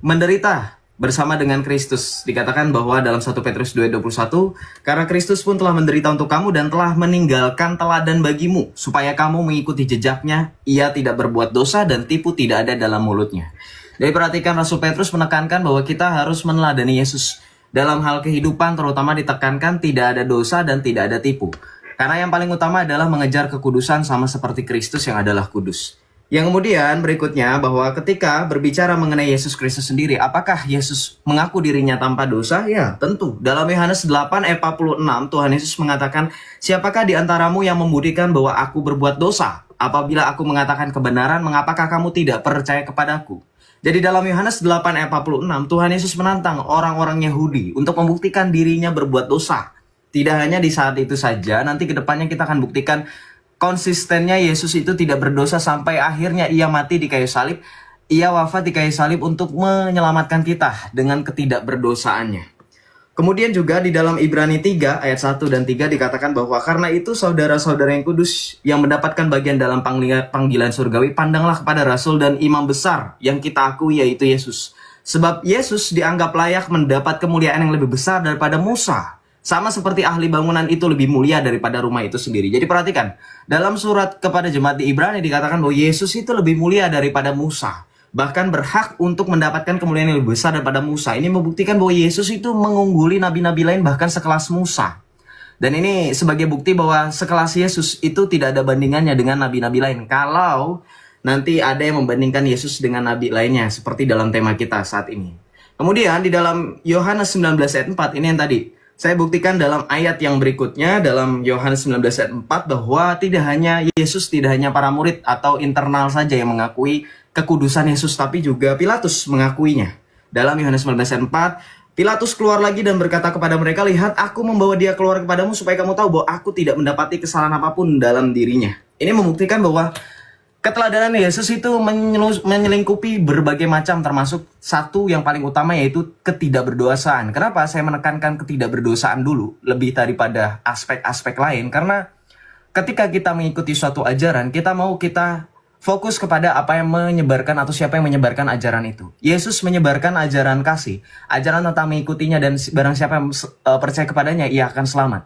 menderita bersama dengan Kristus. Dikatakan bahwa dalam 1 Petrus 2:21, karena Kristus pun telah menderita untuk kamu dan telah meninggalkan teladan bagimu, supaya kamu mengikuti jejaknya. Ia tidak berbuat dosa dan tipu tidak ada dalam mulutnya. Jadi perhatikan, Rasul Petrus menekankan bahwa kita harus meneladani Yesus. Dalam hal kehidupan terutama ditekankan tidak ada dosa dan tidak ada tipu. Karena yang paling utama adalah mengejar kekudusan sama seperti Kristus yang adalah kudus. Yang kemudian berikutnya bahwa ketika berbicara mengenai Yesus Kristus sendiri, apakah Yesus mengaku dirinya tanpa dosa? Ya, tentu. Dalam Yohanes 8:46, Tuhan Yesus mengatakan, siapakah di antaramu yang membuktikan bahwa aku berbuat dosa? Apabila aku mengatakan kebenaran, mengapakah kamu tidak percaya kepadaku? Jadi dalam Yohanes 8:46, Tuhan Yesus menantang orang-orang Yahudi untuk membuktikan dirinya berbuat dosa. Tidak hanya di saat itu saja, nanti ke depannya kita akan buktikan konsistennya Yesus itu tidak berdosa sampai akhirnya ia mati di kayu salib. Ia wafat di kayu salib untuk menyelamatkan kita dengan ketidakberdosaannya. Kemudian juga di dalam Ibrani 3 ayat 1 dan 3 dikatakan bahwa karena itu saudara-saudara yang kudus yang mendapatkan bagian dalam panggilan surgawi, pandanglah kepada rasul dan imam besar yang kita akui, yaitu Yesus. Sebab Yesus dianggap layak mendapat kemuliaan yang lebih besar daripada Musa. Sama seperti ahli bangunan itu lebih mulia daripada rumah itu sendiri. Jadi perhatikan, dalam surat kepada jemaat di Ibrani dikatakan bahwa Yesus itu lebih mulia daripada Musa. Bahkan berhak untuk mendapatkan kemuliaan yang lebih besar daripada Musa. Ini membuktikan bahwa Yesus itu mengungguli nabi-nabi lain bahkan sekelas Musa. Dan ini sebagai bukti bahwa sekelas Yesus itu tidak ada bandingannya dengan nabi-nabi lain. Kalau nanti ada yang membandingkan Yesus dengan nabi lainnya, seperti dalam tema kita saat ini. Kemudian di dalam Yohanes 19 ayat 4, ini yang tadi saya buktikan dalam ayat yang berikutnya, dalam Yohanes 19 ayat 4, bahwa tidak hanya Yesus, tidak hanya para murid atau internal saja yang mengakui kekudusan Yesus, tapi juga Pilatus mengakuinya. Dalam Yohanes 19 ayat 4, Pilatus keluar lagi dan berkata kepada mereka, lihat, aku membawa dia keluar kepadamu supaya kamu tahu bahwa aku tidak mendapati kesalahan apapun dalam dirinya. Ini membuktikan bahwa keteladanan Yesus itu menyelingkupi berbagai macam, termasuk satu yang paling utama yaitu ketidakberdosaan. Kenapa saya menekankan ketidakberdosaan dulu lebih daripada aspek-aspek lain? Karena ketika kita mengikuti suatu ajaran, kita fokus kepada apa yang menyebarkan atau siapa yang menyebarkan ajaran itu. Yesus menyebarkan ajaran kasih, ajaran tentang mengikutinya, dan barang siapa yang percaya kepadanya, ia akan selamat.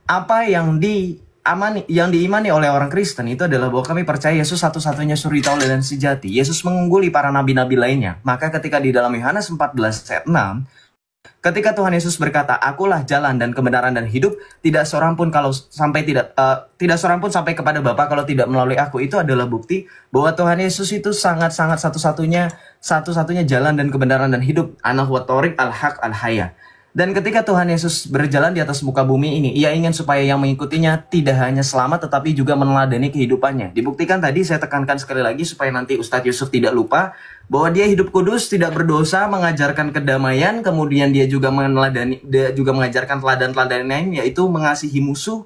Apa yang diimani oleh orang Kristen itu adalah bahwa kami percaya Yesus satu-satunya suri tauladan sejati. Yesus mengungguli para nabi-nabi lainnya. Maka ketika di dalam Yohanes 14 ayat 6, ketika Tuhan Yesus berkata, akulah jalan dan kebenaran dan hidup, tidak seorang pun sampai kepada Bapa kalau tidak melalui aku. Itu adalah bukti bahwa Tuhan Yesus itu sangat-sangat satu-satunya jalan dan kebenaran dan hidup. Ana huwa thoriq al-haq al-haya. Dan ketika Tuhan Yesus berjalan di atas muka bumi ini, ia ingin supaya yang mengikutinya tidak hanya selamat tetapi juga meneladani kehidupannya. Dibuktikan tadi, saya tekankan sekali lagi supaya nanti Ustadz Yusuf tidak lupa bahwa dia hidup kudus, tidak berdosa, mengajarkan kedamaian, kemudian dia juga mengajarkan teladan-teladan lain, yaitu mengasihi musuh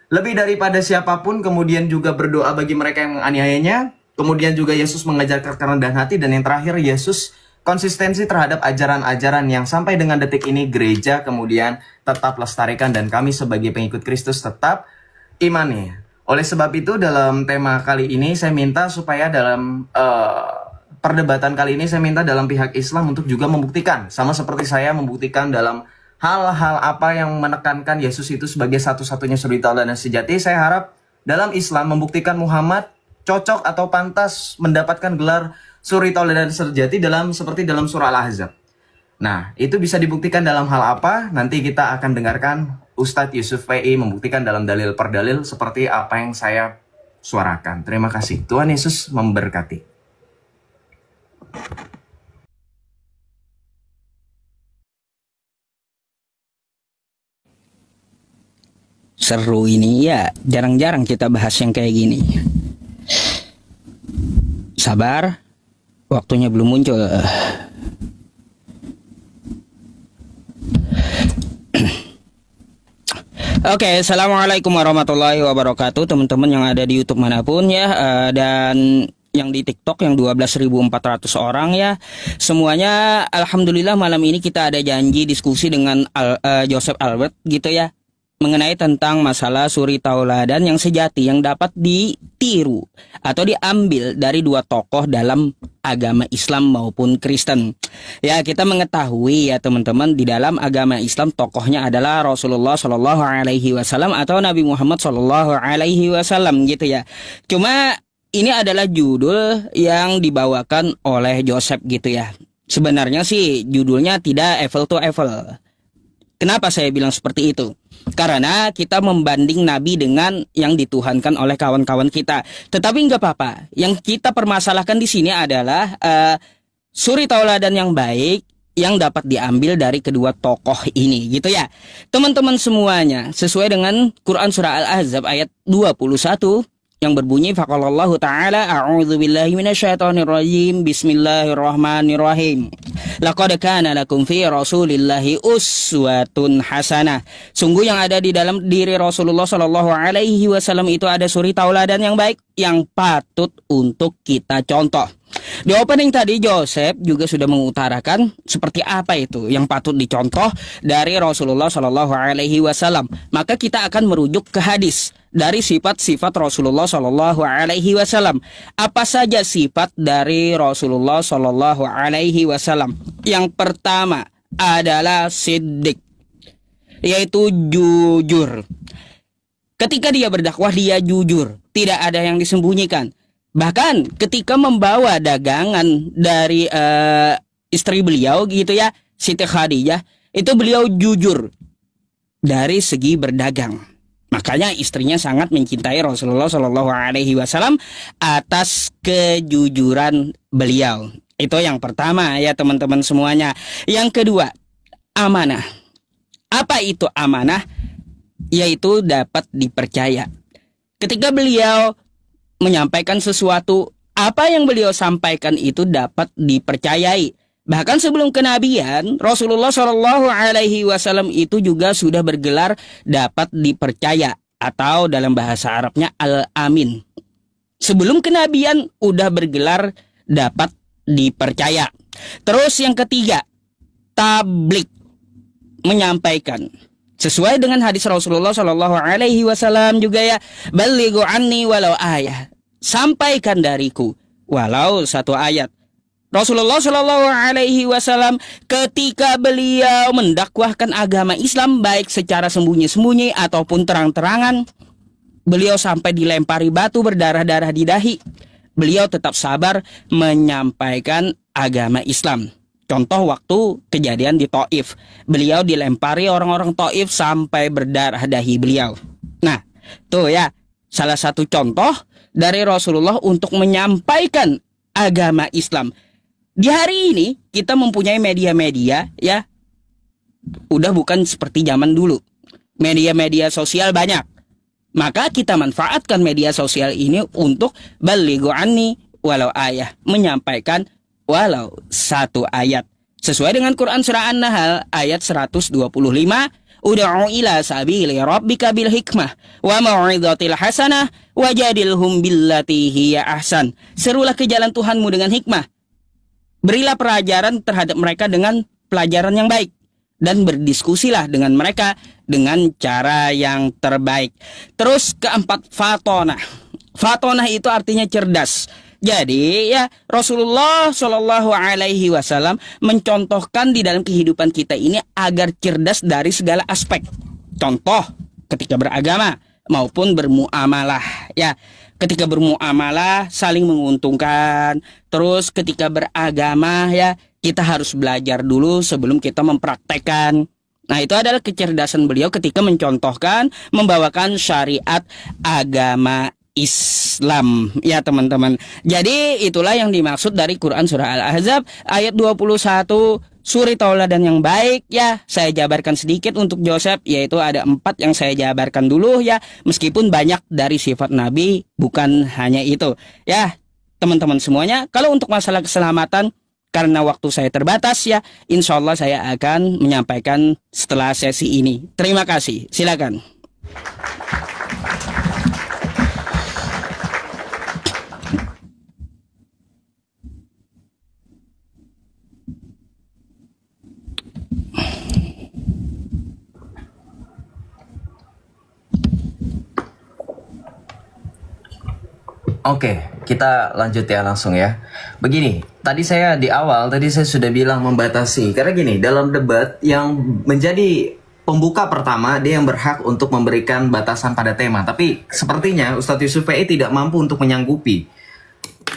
lebih daripada siapapun, kemudian juga berdoa bagi mereka yang menganiayanya. Kemudian juga Yesus mengajarkan kerendahan hati, dan yang terakhir Yesus konsistensi terhadap ajaran-ajaran yang sampai dengan detik ini gereja kemudian tetap lestarikan, dan kami sebagai pengikut Kristus tetap imani. Oleh sebab itu dalam tema kali ini saya minta supaya dalam perdebatan kali ini saya minta dalam pihak Islam untuk juga membuktikan, sama seperti saya membuktikan dalam hal-hal apa yang menekankan Yesus itu sebagai satu-satunya suri tauladan sejati. Saya harap dalam Islam membuktikan Muhammad cocok atau pantas mendapatkan gelar suri tauladan sejati seperti dalam surah Al-Ahzab. Nah, itu bisa dibuktikan dalam hal apa? Nanti kita akan dengarkan Ustadz Yusuf PI membuktikan dalam dalil per dalil seperti apa yang saya suarakan. Terima kasih. Tuhan Yesus memberkati. Seru ini ya, jarang-jarang kita bahas yang kayak gini. Sabar. Waktunya belum muncul. Oke, assalamualaikum warahmatullahi wabarakatuh, teman-teman yang ada di YouTube manapun ya, dan yang di TikTok yang 12.400 orang ya. Semuanya alhamdulillah malam ini kita ada janji diskusi dengan Joseph Albert gitu ya. mengenai tentang masalah suri tauladan yang sejati yang dapat ditiru atau diambil dari dua tokoh dalam agama Islam maupun Kristen. Ya, kita mengetahui ya teman-teman, di dalam agama Islam tokohnya adalah Rasulullah Shallallahu Alaihi Wasallam atau Nabi Muhammad Shallallahu Alaihi Wasallam gitu ya. Cuma ini adalah judul yang dibawakan oleh Joseph gitu ya. Sebenarnya sih judulnya tidak apple to apple. Kenapa saya bilang seperti itu? Karena kita membanding Nabi dengan yang dituhankan oleh kawan-kawan kita. Tetapi nggak apa-apa. Yang kita permasalahkan di sini adalah suri tauladan yang baik yang dapat diambil dari kedua tokoh ini, gitu ya. Teman-teman semuanya, sesuai dengan Quran Surah Al-Ahzab ayat 21 yang berbunyi faqalallahu ta'ala a'udzubillahi minasyaitonirrajim bismillahirrahmanirrahim laqad kana lakum fi rasulillahi uswatun hasanah. Sungguh yang ada di dalam diri Rasulullah Shallallahu Alaihi Wasallam itu ada suri tauladan yang baik yang patut untuk kita contoh. Di opening tadi Joseph juga sudah mengutarakan seperti apa itu yang patut dicontoh dari Rasulullah Shallallahu Alaihi Wasallam. Maka kita akan merujuk ke hadis dari sifat-sifat Rasulullah Shallallahu Alaihi Wasallam. Apa saja sifat dari Rasulullah Shallallahu Alaihi Wasallam? Yang pertama adalah siddiq, yaitu jujur. Ketika dia berdakwah dia jujur, tidak ada yang disembunyikan. Bahkan ketika membawa dagangan dari istri beliau gitu ya, Siti Khadijah, itu beliau jujur dari segi berdagang. Makanya istrinya sangat mencintai Rasulullah Shallallahu Alaihi Wasallam atas kejujuran beliau. Itu yang pertama ya teman-teman semuanya. Yang kedua, amanah. Apa itu amanah? Yaitu dapat dipercaya. Ketika beliau menyampaikan sesuatu, apa yang beliau sampaikan itu dapat dipercayai. Bahkan sebelum kenabian, Rasulullah Shallallahu Alaihi Wasallam itu juga sudah bergelar dapat dipercaya atau dalam bahasa Arabnya Al-Amin. Sebelum kenabian udah bergelar dapat dipercaya. Terus yang ketiga, tablik, menyampaikan. Sesuai dengan hadis Rasulullah Shallallahu Alaihi Wasallam juga ya, balighu anni walau ayah, sampaikan dariku walau satu ayat. Rasulullah Shallallahu Alaihi Wasallam ketika beliau mendakwahkan agama Islam baik secara sembunyi-sembunyi ataupun terang-terangan, beliau sampai dilempari batu berdarah-darah di dahi, beliau tetap sabar menyampaikan agama Islam. Contoh waktu kejadian di Taif, beliau dilempari orang-orang Taif sampai berdarah dahi beliau. Nah, tuh ya, salah satu contoh dari Rasulullah untuk menyampaikan agama Islam. Di hari ini kita mempunyai media-media ya, udah bukan seperti zaman dulu. Media-media sosial banyak. Maka kita manfaatkan media sosial ini untuk balighu anni walau ayah, menyampaikan walau satu ayat. Sesuai dengan Quran Surah An-Nahl ayat 125, ud'u ila sabili rabbika bil hikmah wa mau'izatil hasanah wajadilhum billati hiya ahsan. Serulah ke jalan Tuhanmu dengan hikmah. Berilah pelajaran terhadap mereka dengan pelajaran yang baik. Dan berdiskusilah dengan mereka dengan cara yang terbaik. Terus keempat, fatonah. Fatonah itu artinya cerdas. Jadi ya Rasulullah Shallallahu Alaihi Wasallam mencontohkan di dalam kehidupan kita ini agar cerdas dari segala aspek. Contoh ketika beragama maupun bermuamalah ya. Ketika bermuamalah saling menguntungkan. Terus ketika beragama ya kita harus belajar dulu sebelum kita mempraktekkan. Nah itu adalah kecerdasan beliau ketika mencontohkan membawakan syariat agama Islam ya teman-teman. Jadi itulah yang dimaksud dari Quran Surah Al-Ahzab ayat 21, suri tauladan yang baik ya. Saya jabarkan sedikit untuk Joseph, yaitu ada 4 yang saya jabarkan dulu ya. Meskipun banyak dari sifat Nabi, bukan hanya itu ya teman-teman semuanya. Kalau untuk masalah keselamatan, karena waktu saya terbatas ya, insya Allah saya akan menyampaikan setelah sesi ini. Terima kasih, silakan. Oke, kita lanjut ya langsung ya. Begini, tadi saya sudah bilang membatasi. Karena gini, dalam debat yang menjadi pembuka pertama, dia yang berhak untuk memberikan batasan pada tema. Tapi sepertinya Ustadz Yusuf PI tidak mampu untuk menyanggupi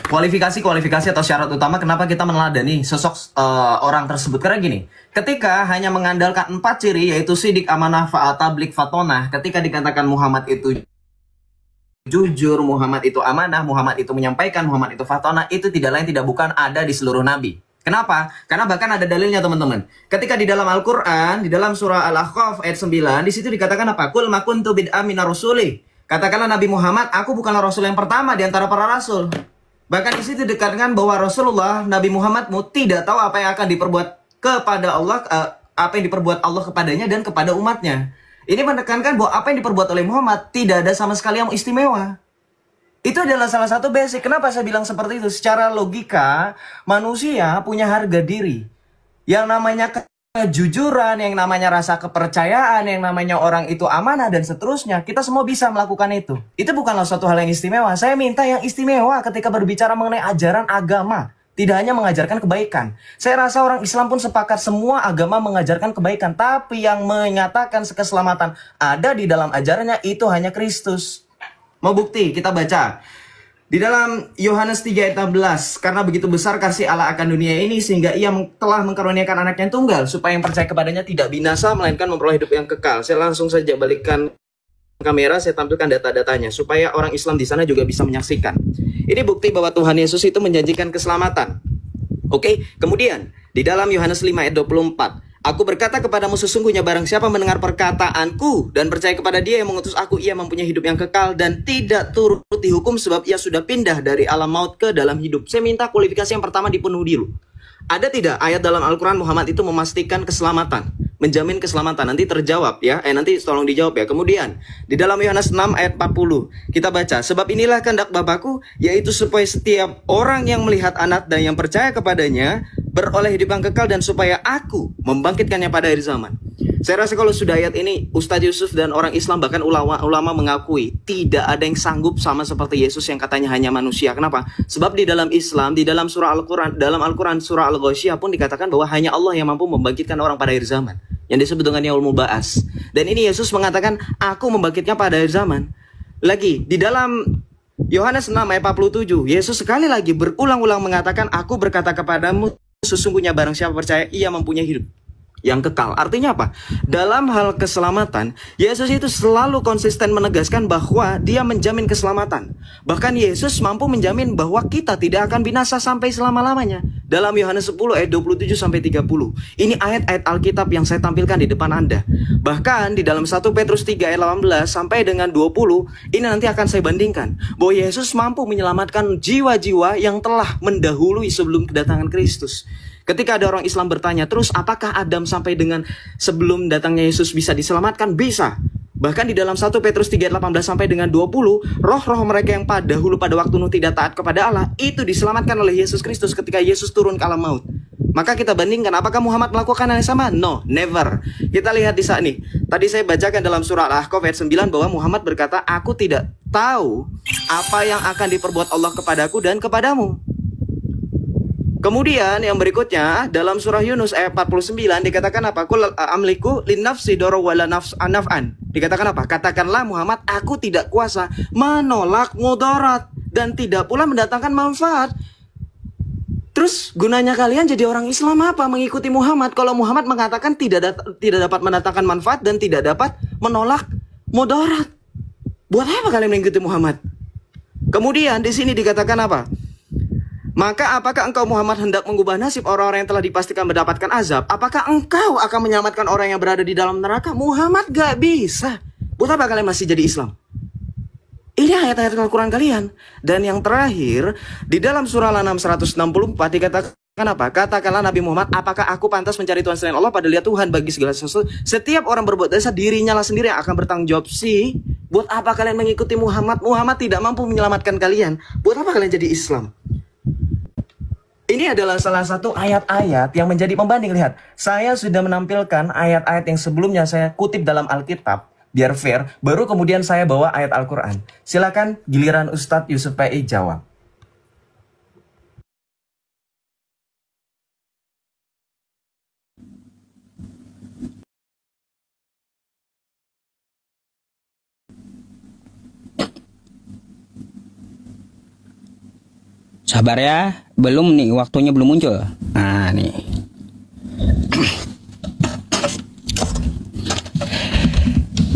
kualifikasi atau syarat utama kenapa kita meneladani sosok orang tersebut. Karena gini, ketika hanya mengandalkan 4 ciri, yaitu sidik, amanah, fa'al, tablik, fatonah, ketika dikatakan Muhammad itu jujur, Muhammad itu amanah, Muhammad itu menyampaikan, Muhammad itu fatona, itu tidak lain tidak bukan ada di seluruh nabi. Kenapa? Karena bahkan ada dalilnya teman-teman. Ketika di dalam Al-Quran, di dalam surah Al-Ahqaf ayat 9, di situ dikatakan apa? Kul ma kuntu bid'am minar rusuli. Katakanlah Nabi Muhammad, aku bukanlah rasul yang pertama di antara para rasul. Bahkan di situ dikatakan bahwa Rasulullah, Nabi Muhammadmu tidak tahu apa yang akan diperbuat kepada Allah, apa yang diperbuat Allah kepadanya dan kepada umatnya. Ini menekankan bahwa apa yang diperbuat oleh Muhammad tidak ada sama sekali yang istimewa. Itu adalah salah satu basic. Kenapa saya bilang seperti itu? Secara logika, manusia punya harga diri. Yang namanya kejujuran, yang namanya rasa kepercayaan, yang namanya orang itu amanah, dan seterusnya. Kita semua bisa melakukan itu. Itu bukanlah suatu hal yang istimewa. Saya minta yang istimewa ketika berbicara mengenai ajaran agama. Tidak hanya mengajarkan kebaikan. Saya rasa orang Islam pun sepakat semua agama mengajarkan kebaikan. Tapi yang menyatakan keselamatan ada di dalam ajarannya itu hanya Kristus. Mau bukti? Kita baca. Di dalam Yohanes 3 ayat 16. Karena begitu besar kasih Allah akan dunia ini sehingga ia telah mengkaruniakan anaknya yang tunggal. Supaya yang percaya kepadanya tidak binasa melainkan memperoleh hidup yang kekal. Saya langsung saja balikkan kamera, saya tampilkan data-datanya supaya orang Islam di sana juga bisa menyaksikan. Ini bukti bahwa Tuhan Yesus itu menjanjikan keselamatan. Oke, kemudian di dalam Yohanes 5 ayat 24, aku berkata kepadamu sesungguhnya barang siapa mendengar perkataanku dan percaya kepada dia yang mengutus aku, ia mempunyai hidup yang kekal dan tidak turut dihukum sebab ia sudah pindah dari alam maut ke dalam hidup. Saya minta kualifikasi yang pertama dipenuhi dulu. Ada tidak ayat dalam Al-Quran Muhammad itu memastikan keselamatan, menjamin keselamatan? Nanti terjawab ya, nanti tolong dijawab ya. Kemudian di dalam Yohanes 6 ayat 40 kita baca, sebab inilah kehendak Bapakku, yaitu supaya setiap orang yang melihat anak dan yang percaya kepadanya beroleh hidup yang kekal, dan supaya aku membangkitkannya pada akhir zaman. Saya rasa kalau sudah ayat ini, Ustadz Yusuf dan orang Islam bahkan ulama mengakui tidak ada yang sanggup sama seperti Yesus yang katanya hanya manusia. Kenapa? Sebab di dalam Islam, di dalam surah Al-Quran, dalam Al-Quran surah Al-Ghasyiyah pun dikatakan bahwa hanya Allah yang mampu membangkitkan orang pada akhir zaman, yang disebut dengan yaumul ba'as. Dan ini Yesus mengatakan, aku membangkitnya pada akhir zaman. Lagi, di dalam Yohanes 6 ayat 47, Yesus sekali lagi berulang-ulang mengatakan, aku berkata kepadamu, sesungguhnya barang siapa percaya, ia mempunyai hidup yang kekal. Artinya apa? Dalam hal keselamatan, Yesus itu selalu konsisten menegaskan bahwa dia menjamin keselamatan. Bahkan Yesus mampu menjamin bahwa kita tidak akan binasa sampai selama-lamanya. Dalam Yohanes 10 ayat 27 sampai 30. Ini ayat-ayat Alkitab yang saya tampilkan di depan Anda. Bahkan di dalam 1 Petrus 3 ayat 18 sampai dengan 20, ini nanti akan saya bandingkan bahwa Yesus mampu menyelamatkan jiwa-jiwa yang telah mendahului sebelum kedatangan Kristus. Ketika ada orang Islam bertanya, terus apakah Adam sampai dengan sebelum datangnya Yesus bisa diselamatkan? Bisa. Bahkan di dalam 1 Petrus 3 ayat 18 sampai dengan 20, roh-roh mereka yang pada waktu Nuh tidak taat kepada Allah, itu diselamatkan oleh Yesus Kristus ketika Yesus turun ke alam maut. Maka kita bandingkan, apakah Muhammad melakukan hal yang sama? No, never. Kita lihat di saat ini. Tadi saya bacakan dalam surah Al-Ahqaf ayat 9 bahwa Muhammad berkata, aku tidak tahu apa yang akan diperbuat Allah kepadaku dan kepadamu. Kemudian yang berikutnya dalam surah Yunus ayat 49 dikatakan apa? Qul amliku linnafsi doro wala naf'an. Dikatakan apa? Katakanlah Muhammad, aku tidak kuasa menolak mudarat dan tidak pula mendatangkan manfaat. Terus gunanya kalian jadi orang Islam apa? Mengikuti Muhammad kalau Muhammad mengatakan tidak dapat mendatangkan manfaat dan tidak dapat menolak mudarat. Buat apa kalian mengikuti Muhammad? Kemudian di sini dikatakan apa? Maka apakah engkau Muhammad hendak mengubah nasib orang-orang yang telah dipastikan mendapatkan azab? Apakah engkau akan menyelamatkan orang yang berada di dalam neraka? Muhammad gak bisa. Buat apa kalian masih jadi Islam? Ini ayat-ayat Al-Quran kalian. Dan yang terakhir, di dalam surah Al-An'am 164 dikatakan apa? Katakanlah Nabi Muhammad, apakah aku pantas mencari Tuhan selain Allah? Padahal dia Tuhan bagi segala sesuatu. Setiap orang berbuat dosa, dirinya lah sendiri yang akan bertanggung jawab. Buat apa kalian mengikuti Muhammad? Muhammad tidak mampu menyelamatkan kalian. Buat apa kalian jadi Islam? Ini adalah salah satu ayat-ayat yang menjadi pembanding. Lihat, saya sudah menampilkan ayat-ayat yang sebelumnya saya kutip dalam Alkitab biar fair, baru kemudian saya bawa ayat Al-Quran. Silakan giliran Ustadz Yusuf PI jawab. Sabar ya, belum nih, waktunya belum muncul. Nah nih.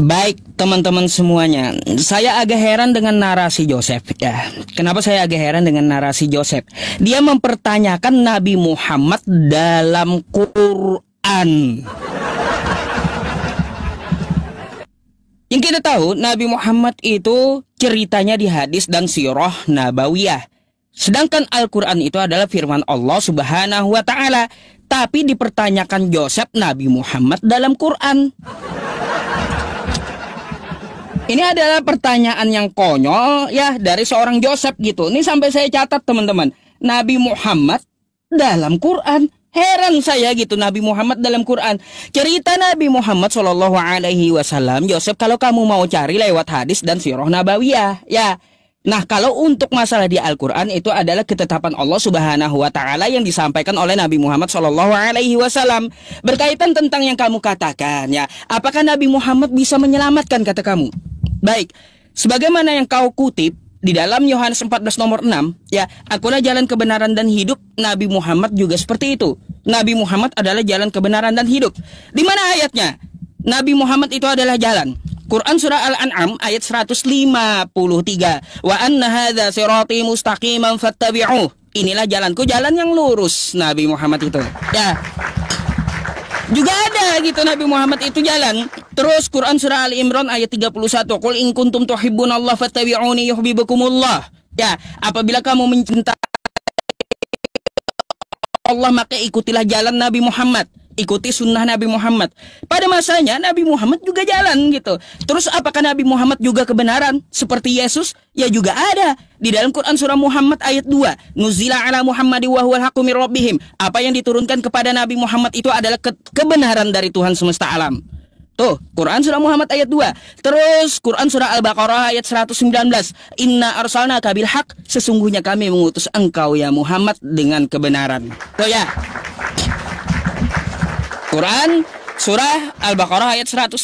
Baik teman-teman semuanya, saya agak heran dengan narasi Joseph ya. Kenapa saya agak heran dengan narasi Joseph? Dia mempertanyakan Nabi Muhammad dalam Quran. Yang kita tahu, Nabi Muhammad itu ceritanya di hadis dan sirah nabawiyah. Sedangkan Al-Quran itu adalah firman Allah Subhanahu wa Ta'ala. Tapi dipertanyakan Joseph Nabi Muhammad dalam Quran. Ini adalah pertanyaan yang konyol ya dari seorang Joseph gitu. Ini sampai saya catat teman-teman. Nabi Muhammad dalam Quran. Heran saya gitu, Nabi Muhammad dalam Quran. Cerita Nabi Muhammad Shallallahu Alaihi Wasallam, Joseph, kalau kamu mau cari lewat hadis dan sirah nabawiyah ya. Nah, kalau untuk masalah di Al-Quran itu adalah ketetapan Allah Subhanahu wa Ta'ala yang disampaikan oleh Nabi Muhammad Shallallahu Alaihi Wasallam berkaitan tentang yang kamu katakan ya. Apakah Nabi Muhammad bisa menyelamatkan, kata kamu? Baik, sebagaimana yang kau kutip di dalam Yohanes 14 nomor 6 ya, akulah jalan kebenaran dan hidup. Nabi Muhammad juga seperti itu. Nabi Muhammad adalah jalan kebenaran dan hidup. Di mana ayatnya? Nabi Muhammad itu adalah jalan. Quran surah Al-An'am ayat 153. Wa anna hadza sirati mustaqiman fattabi'uh. Inilah jalanku, jalan yang lurus. Nabi Muhammad itu. Ya. Juga ada gitu Nabi Muhammad itu jalan. Terus Quran surah Al-Imran ayat 31. Qul in kuntum tuhibbunallaha fattabi'uni yuhibbukumullah. Ya, apabila kamu mencintai Allah maka ikutilah jalan Nabi Muhammad. Ikuti sunnah Nabi Muhammad. Pada masanya Nabi Muhammad juga jalan gitu. Terus apakah Nabi Muhammad juga kebenaran seperti Yesus? Ya juga ada. Di dalam Quran surah Muhammad ayat 2. Nuzila ala Muhammadi wa huwal haqqu mir rabbihim. Apa yang diturunkan kepada Nabi Muhammad itu adalah kebenaran dari Tuhan semesta alam. Tuh, Quran surah Muhammad ayat 2. Terus Quran surah Al-Baqarah ayat 119. Inna arsalnaka bil haqq. Sesungguhnya kami mengutus engkau ya Muhammad dengan kebenaran. Tuh ya. Quran surah Al-Baqarah ayat 119.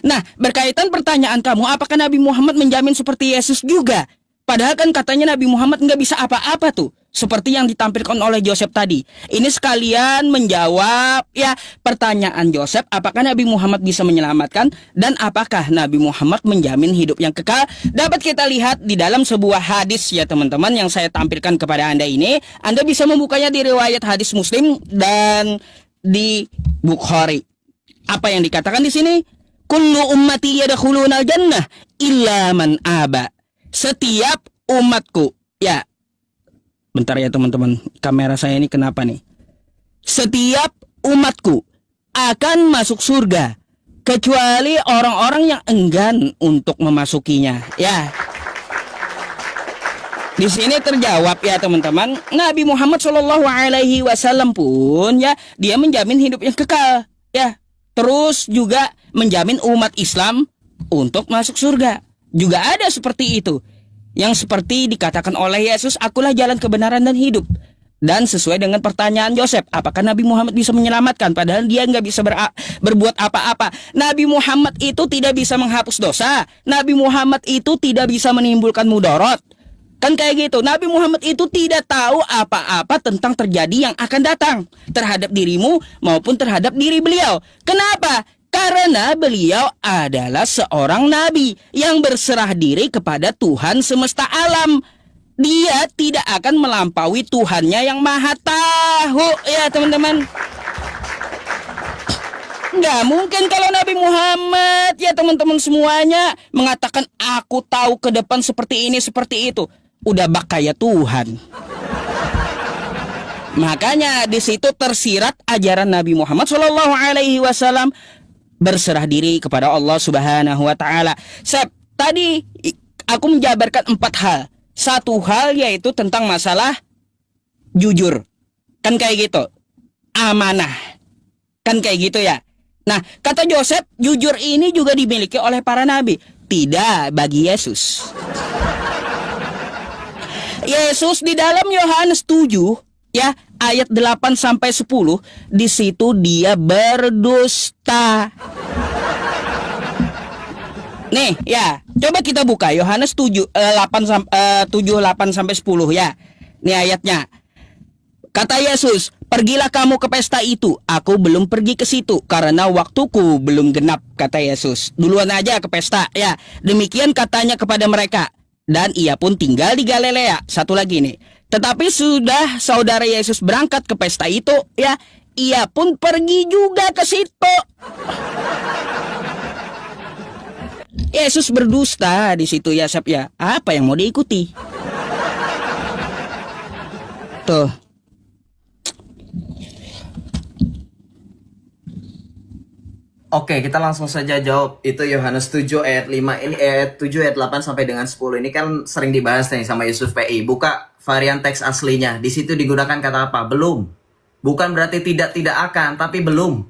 Nah, berkaitan pertanyaan kamu, apakah Nabi Muhammad menjamin seperti Yesus juga? Padahal kan katanya Nabi Muhammad nggak bisa apa-apa tuh. Seperti yang ditampilkan oleh Joseph tadi. Ini sekalian menjawab ya pertanyaan Joseph, apakah Nabi Muhammad bisa menyelamatkan dan apakah Nabi Muhammad menjamin hidup yang kekal? Dapat kita lihat di dalam sebuah hadis ya teman-teman yang saya tampilkan kepada Anda ini. Anda bisa membukanya di riwayat hadis Muslim dan di Bukhari. Apa yang dikatakan di sini? Kullu ummati yadkhulunal jannah illa man aba. Setiap umatku. Ya. Bentar ya teman-teman. Kamera saya ini kenapa nih? Setiap umatku akan masuk surga kecuali orang-orang yang enggan untuk memasukinya. Ya. Di sini terjawab ya teman-teman, Nabi Muhammad Shallallahu Alaihi Wasallam pun ya dia menjamin hidup yang kekal ya, terus juga menjamin umat Islam untuk masuk surga. Juga ada seperti itu, yang seperti dikatakan oleh Yesus, akulah jalan kebenaran dan hidup. Dan sesuai dengan pertanyaan Joseph, apakah Nabi Muhammad bisa menyelamatkan? Padahal dia nggak bisa berbuat apa-apa. Nabi Muhammad itu tidak bisa menghapus dosa. Nabi Muhammad itu tidak bisa menimbulkan mudarat. Kan kayak gitu. Nabi Muhammad itu tidak tahu apa-apa tentang terjadi yang akan datang terhadap dirimu maupun terhadap diri beliau. Kenapa? Karena beliau adalah seorang nabi yang berserah diri kepada Tuhan semesta alam. Dia tidak akan melampaui Tuhannya yang maha tahu ya teman-teman. Nggak mungkin kalau Nabi Muhammad ya teman-teman semuanya mengatakan aku tahu ke depan seperti ini seperti itu. Udah bak kayak Tuhan. Makanya di situ tersirat ajaran Nabi Muhammad Shallallahu Alaihi Wasallam berserah diri kepada Allah Subhanahu Wa Taala. Sep, tadi aku menjabarkan 4 hal. Satu hal yaitu tentang masalah jujur, kan kayak gitu. Amanah, kan kayak gitu ya. Nah, kata Joseph, jujur ini juga dimiliki oleh para nabi. Tidak bagi Yesus. Yesus di dalam Yohanes 7, ya, ayat 8 sampai 10, di situ dia berdusta. Nih, ya, coba kita buka Yohanes 7 8 sampai 10 ya. Nih ayatnya. Kata Yesus, "Pergilah kamu ke pesta itu. Aku belum pergi ke situ karena waktuku belum genap," kata Yesus. "Duluan aja ke pesta." Ya, demikian katanya kepada mereka. Dan ia pun tinggal di Galilea. Satu lagi nih. Tetapi sudah saudara Yesus berangkat ke pesta itu, ya, ia pun pergi juga ke situ. Yesus berdusta di situ ya, Sep ya. Apa yang mau diikuti? Tuh. Oke, kita langsung saja jawab. Itu Yohanes 7 ayat 5. Ini ayat 7 ayat 8 sampai dengan 10. Ini kan sering dibahas nih sama Yusuf PI. Buka varian teks aslinya. Di situ digunakan kata apa? Belum. Bukan berarti tidak akan, tapi belum.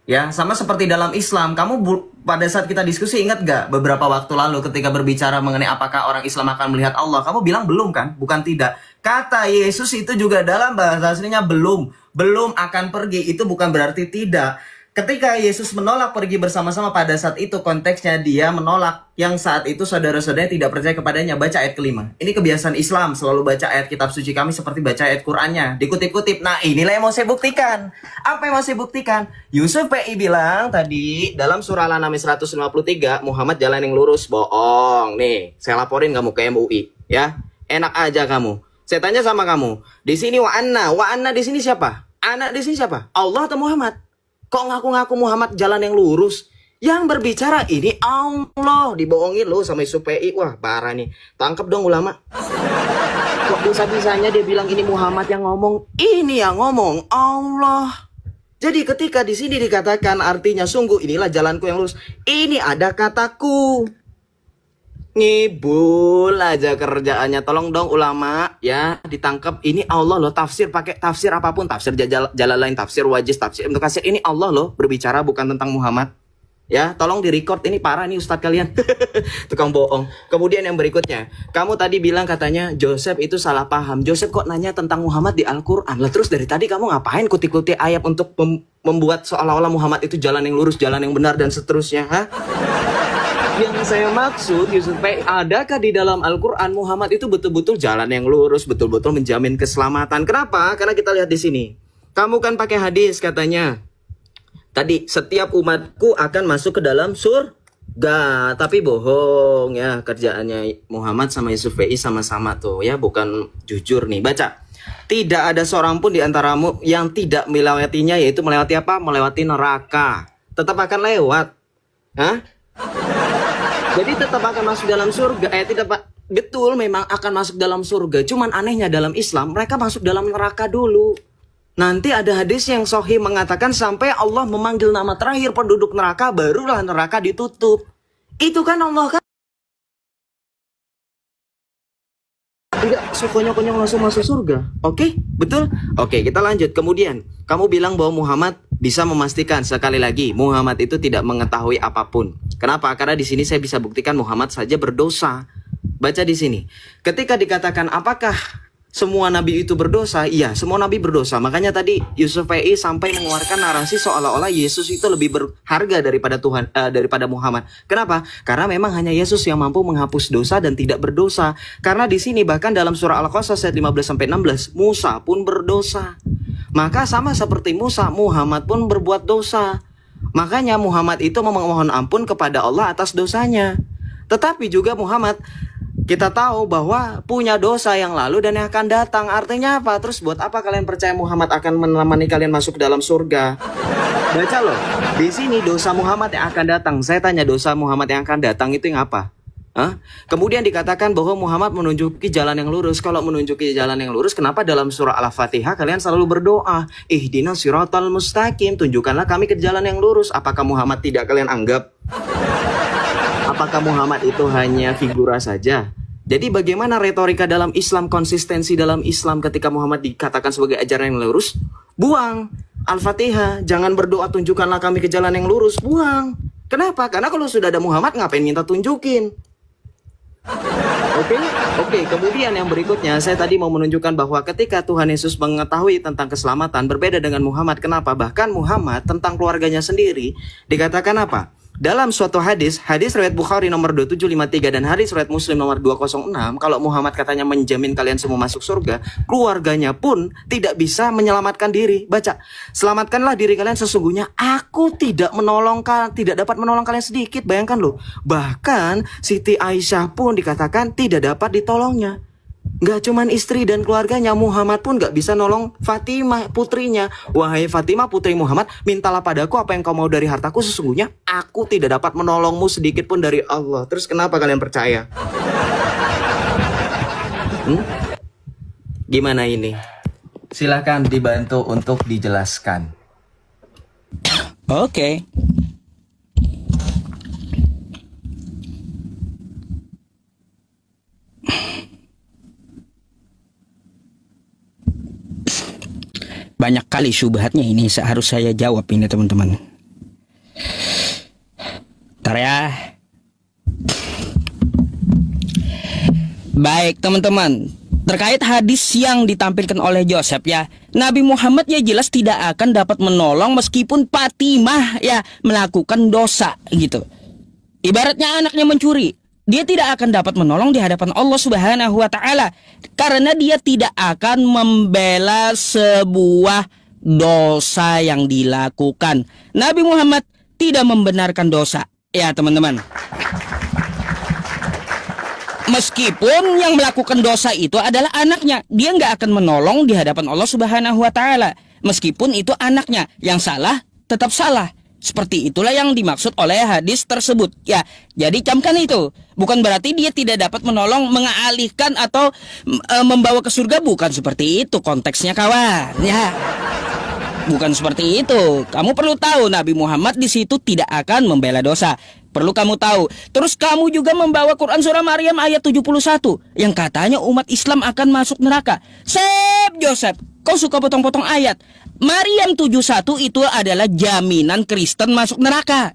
Ya, sama seperti dalam Islam. Kamu pada saat kita diskusi ingat gak beberapa waktu lalu ketika berbicara mengenai apakah orang Islam akan melihat Allah? Kamu bilang belum kan? Bukan tidak. Kata Yesus itu juga dalam bahasa aslinya belum. Belum akan pergi. Itu bukan berarti tidak. Ketika Yesus menolak pergi bersama-sama pada saat itu, konteksnya dia menolak yang saat itu saudara-saudaranya tidak percaya kepadanya. Baca ayat kelima. Ini kebiasaan Islam, selalu baca ayat kitab suci kami seperti baca ayat Qur'annya. Dikutip-kutip. Nah, inilah yang mau saya buktikan. Apa yang mau saya buktikan? Yusuf PI bilang tadi dalam surah Al-An'am 153, Muhammad jalan yang lurus. Bohong. Nih, saya laporin kamu ke MUI. Ya, enak aja kamu. Saya tanya sama kamu. Di sini wa'anna. Wa'anna di sini siapa? Anak di sini siapa? Allah atau Muhammad? Kok ngaku-ngaku Muhammad jalan yang lurus? Yang berbicara ini Allah. Dibohongin loh sama Yusuf PI. Wah, parah nih. Tangkap dong ulama. Kok bisa-bisanya dia bilang ini Muhammad yang ngomong? Ini yang ngomong Allah. Jadi ketika di sini dikatakan artinya sungguh inilah jalanku yang lurus. Ini ada kataku. Ngibul aja kerjaannya. Tolong dong ulama ya, ditangkap. Ini Allah loh, tafsir pakai tafsir apapun, tafsir Jalalain, tafsir Wajiz, tafsir Ibnu Katsir, ini Allah loh berbicara, bukan tentang Muhammad. Ya, tolong direcord, ini parah nih ustadz kalian. Tukang bohong. Kemudian yang berikutnya, kamu tadi bilang katanya Joseph itu salah paham. Joseph kok nanya tentang Muhammad di Al-Qur'an? Lah terus dari tadi kamu ngapain kutip-kutip ayat untuk membuat seolah-olah Muhammad itu jalan yang lurus, jalan yang benar dan seterusnya, ha? Yang saya maksud, Yusuf, adakah di dalam Al-Quran Muhammad itu betul-betul jalan yang lurus, betul-betul menjamin keselamatan? Kenapa? Karena kita lihat di sini. Kamu kan pakai hadis katanya. Tadi, setiap umatku akan masuk ke dalam surga. Tapi bohong ya, kerjaannya Muhammad sama Yusuf PI sama-sama tuh ya, bukan jujur nih. Baca. Tidak ada seorang pun di antaramu yang tidak melewatinya, yaitu melewati apa? Melewati neraka. Tetap akan lewat. Hah? Jadi tetap akan masuk dalam surga. Tidak Pak. Betul, memang akan masuk dalam surga. Cuman anehnya dalam Islam, mereka masuk dalam neraka dulu. Nanti ada hadis yang sahih mengatakan sampai Allah memanggil nama terakhir penduduk neraka, barulah neraka ditutup. Itu kan Allah kan tidak sekonyong-konyong langsung masuk surga. Oke, betul? Oke, kita lanjut. Kemudian, kamu bilang bahwa Muhammad bisa memastikan, sekali lagi, Muhammad itu tidak mengetahui apapun. Kenapa? Karena di sini saya bisa buktikan Muhammad saja berdosa. Baca di sini. Ketika dikatakan apakah semua nabi itu berdosa? Iya, semua nabi berdosa. Makanya tadi Yusuf PI sampai mengeluarkan narasi seolah-olah Yesus itu lebih berharga daripada Tuhan, daripada Muhammad. Kenapa? Karena memang hanya Yesus yang mampu menghapus dosa dan tidak berdosa. Karena di sini bahkan dalam surah Al-Qasas ayat 15 sampai 16, Musa pun berdosa. Maka sama seperti Musa, Muhammad pun berbuat dosa. Makanya Muhammad itu memohon ampun kepada Allah atas dosanya. Tetapi juga Muhammad, kita tahu bahwa punya dosa yang lalu dan yang akan datang. Artinya apa? Terus buat apa kalian percaya Muhammad akan menemani kalian masuk ke dalam surga? Baca loh. Di sini dosa Muhammad yang akan datang. Saya tanya, dosa Muhammad yang akan datang itu yang apa? Hah? Kemudian dikatakan bahwa Muhammad menunjuki jalan yang lurus. Kalau menunjuki jalan yang lurus, kenapa dalam surah Al-Fatihah kalian selalu berdoa, ihdinas siratal mustaqim, tunjukkanlah kami ke jalan yang lurus? Apakah Muhammad tidak kalian anggap? Apakah Muhammad itu hanya figura saja? Jadi bagaimana retorika dalam Islam, konsistensi dalam Islam ketika Muhammad dikatakan sebagai ajaran yang lurus? Buang. Al-Fatihah, jangan berdoa tunjukkanlah kami ke jalan yang lurus. Buang. Kenapa? Karena kalau sudah ada Muhammad, ngapain minta tunjukin? Oke. Kemudian yang berikutnya, saya tadi mau menunjukkan bahwa ketika Tuhan Yesus mengetahui tentang keselamatan berbeda dengan Muhammad. Kenapa? Bahkan Muhammad tentang keluarganya sendiri dikatakan apa? Dalam suatu hadis riwayat Bukhari nomor 2753 dan hadis riwayat Muslim nomor 206, kalau Muhammad katanya menjamin kalian semua masuk surga, keluarganya pun tidak bisa menyelamatkan diri. Baca, selamatkanlah diri kalian, sesungguhnya aku tidak dapat menolong kalian sedikit. Bayangkan loh, bahkan Siti Aisyah pun dikatakan tidak dapat ditolongnya. Gak cuman istri dan keluarganya, Muhammad pun gak bisa nolong Fatimah putrinya. Wahai Fatimah putri Muhammad, mintalah padaku apa yang kau mau dari hartaku, sesungguhnya aku tidak dapat menolongmu sedikit pun dari Allah. Terus kenapa kalian percaya? Gimana ini? Silahkan dibantu untuk dijelaskan. Oke. Banyak kali syubhatnya ini, harus saya jawab ini teman-teman. Bentar ya. Baik teman-teman, terkait hadis yang ditampilkan oleh Joseph ya, Nabi Muhammad ya jelas tidak akan dapat menolong meskipun Fatimah ya melakukan dosa gitu. Ibaratnya anaknya mencuri, dia tidak akan dapat menolong di hadapan Allah Subhanahu wa taala karena dia tidak akan membela sebuah dosa yang dilakukan. Nabi Muhammad tidak membenarkan dosa. Ya, teman-teman. Meskipun yang melakukan dosa itu adalah anaknya, dia nggak akan menolong di hadapan Allah Subhanahu wa taala. Meskipun itu anaknya, yang salah tetap salah. Seperti itulah yang dimaksud oleh hadis tersebut. Ya, jadi camkan itu. Bukan berarti dia tidak dapat menolong, mengalihkan atau membawa ke surga. Bukan seperti itu konteksnya kawan. Ya, bukan seperti itu. Kamu perlu tahu Nabi Muhammad di situ tidak akan membela dosa. Perlu kamu tahu. Terus kamu juga membawa Quran surah Maryam ayat 71 yang katanya umat Islam akan masuk neraka. Joseph, kau suka potong-potong ayat. Maryam 71 itu adalah jaminan Kristen masuk neraka.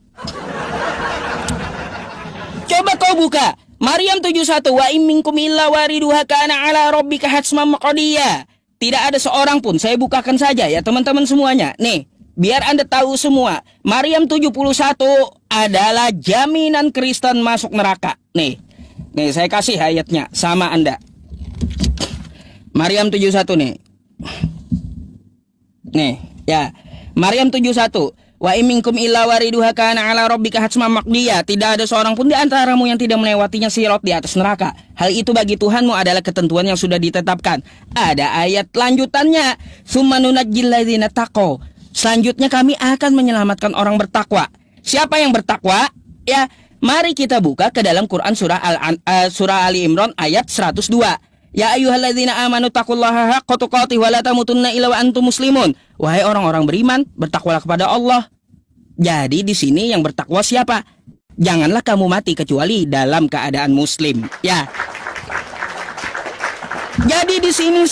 Coba kau buka Maryam 71, wa in minkum illa wariduha kana ala rabbika hatsman maqdiya. Tidak ada seorang pun, saya bukakan saja ya teman-teman semuanya. Nih, biar Anda tahu semua, Maryam 71 adalah jaminan Kristen masuk neraka. Nih saya kasih ayatnya sama Anda. Maryam 71 nih. Nih, ya. Maryam 71. Wa in minkum illa wariduha kana ala rabbika hatsman maqdiya. Tidak ada seorang pun di antaramu yang tidak melewatinya sirat di atas neraka. Hal itu bagi Tuhanmu adalah ketentuan yang sudah ditetapkan. Ada ayat lanjutannya. Tsumma nunajjil ladzina taqaw. Selanjutnya kami akan menyelamatkan orang bertakwa. Siapa yang bertakwa? Ya, mari kita buka ke dalam Quran surah Ali Imran ayat 102. Ya ayyuhalladzina amanu taqullaha haqqa tuqatih wa la tamutunna illa wa antum muslimun. Wahai orang-orang beriman, bertakwalah kepada Allah. Jadi di sini yang bertakwa siapa? Janganlah kamu mati kecuali dalam keadaan muslim. Ya. Jadi di sini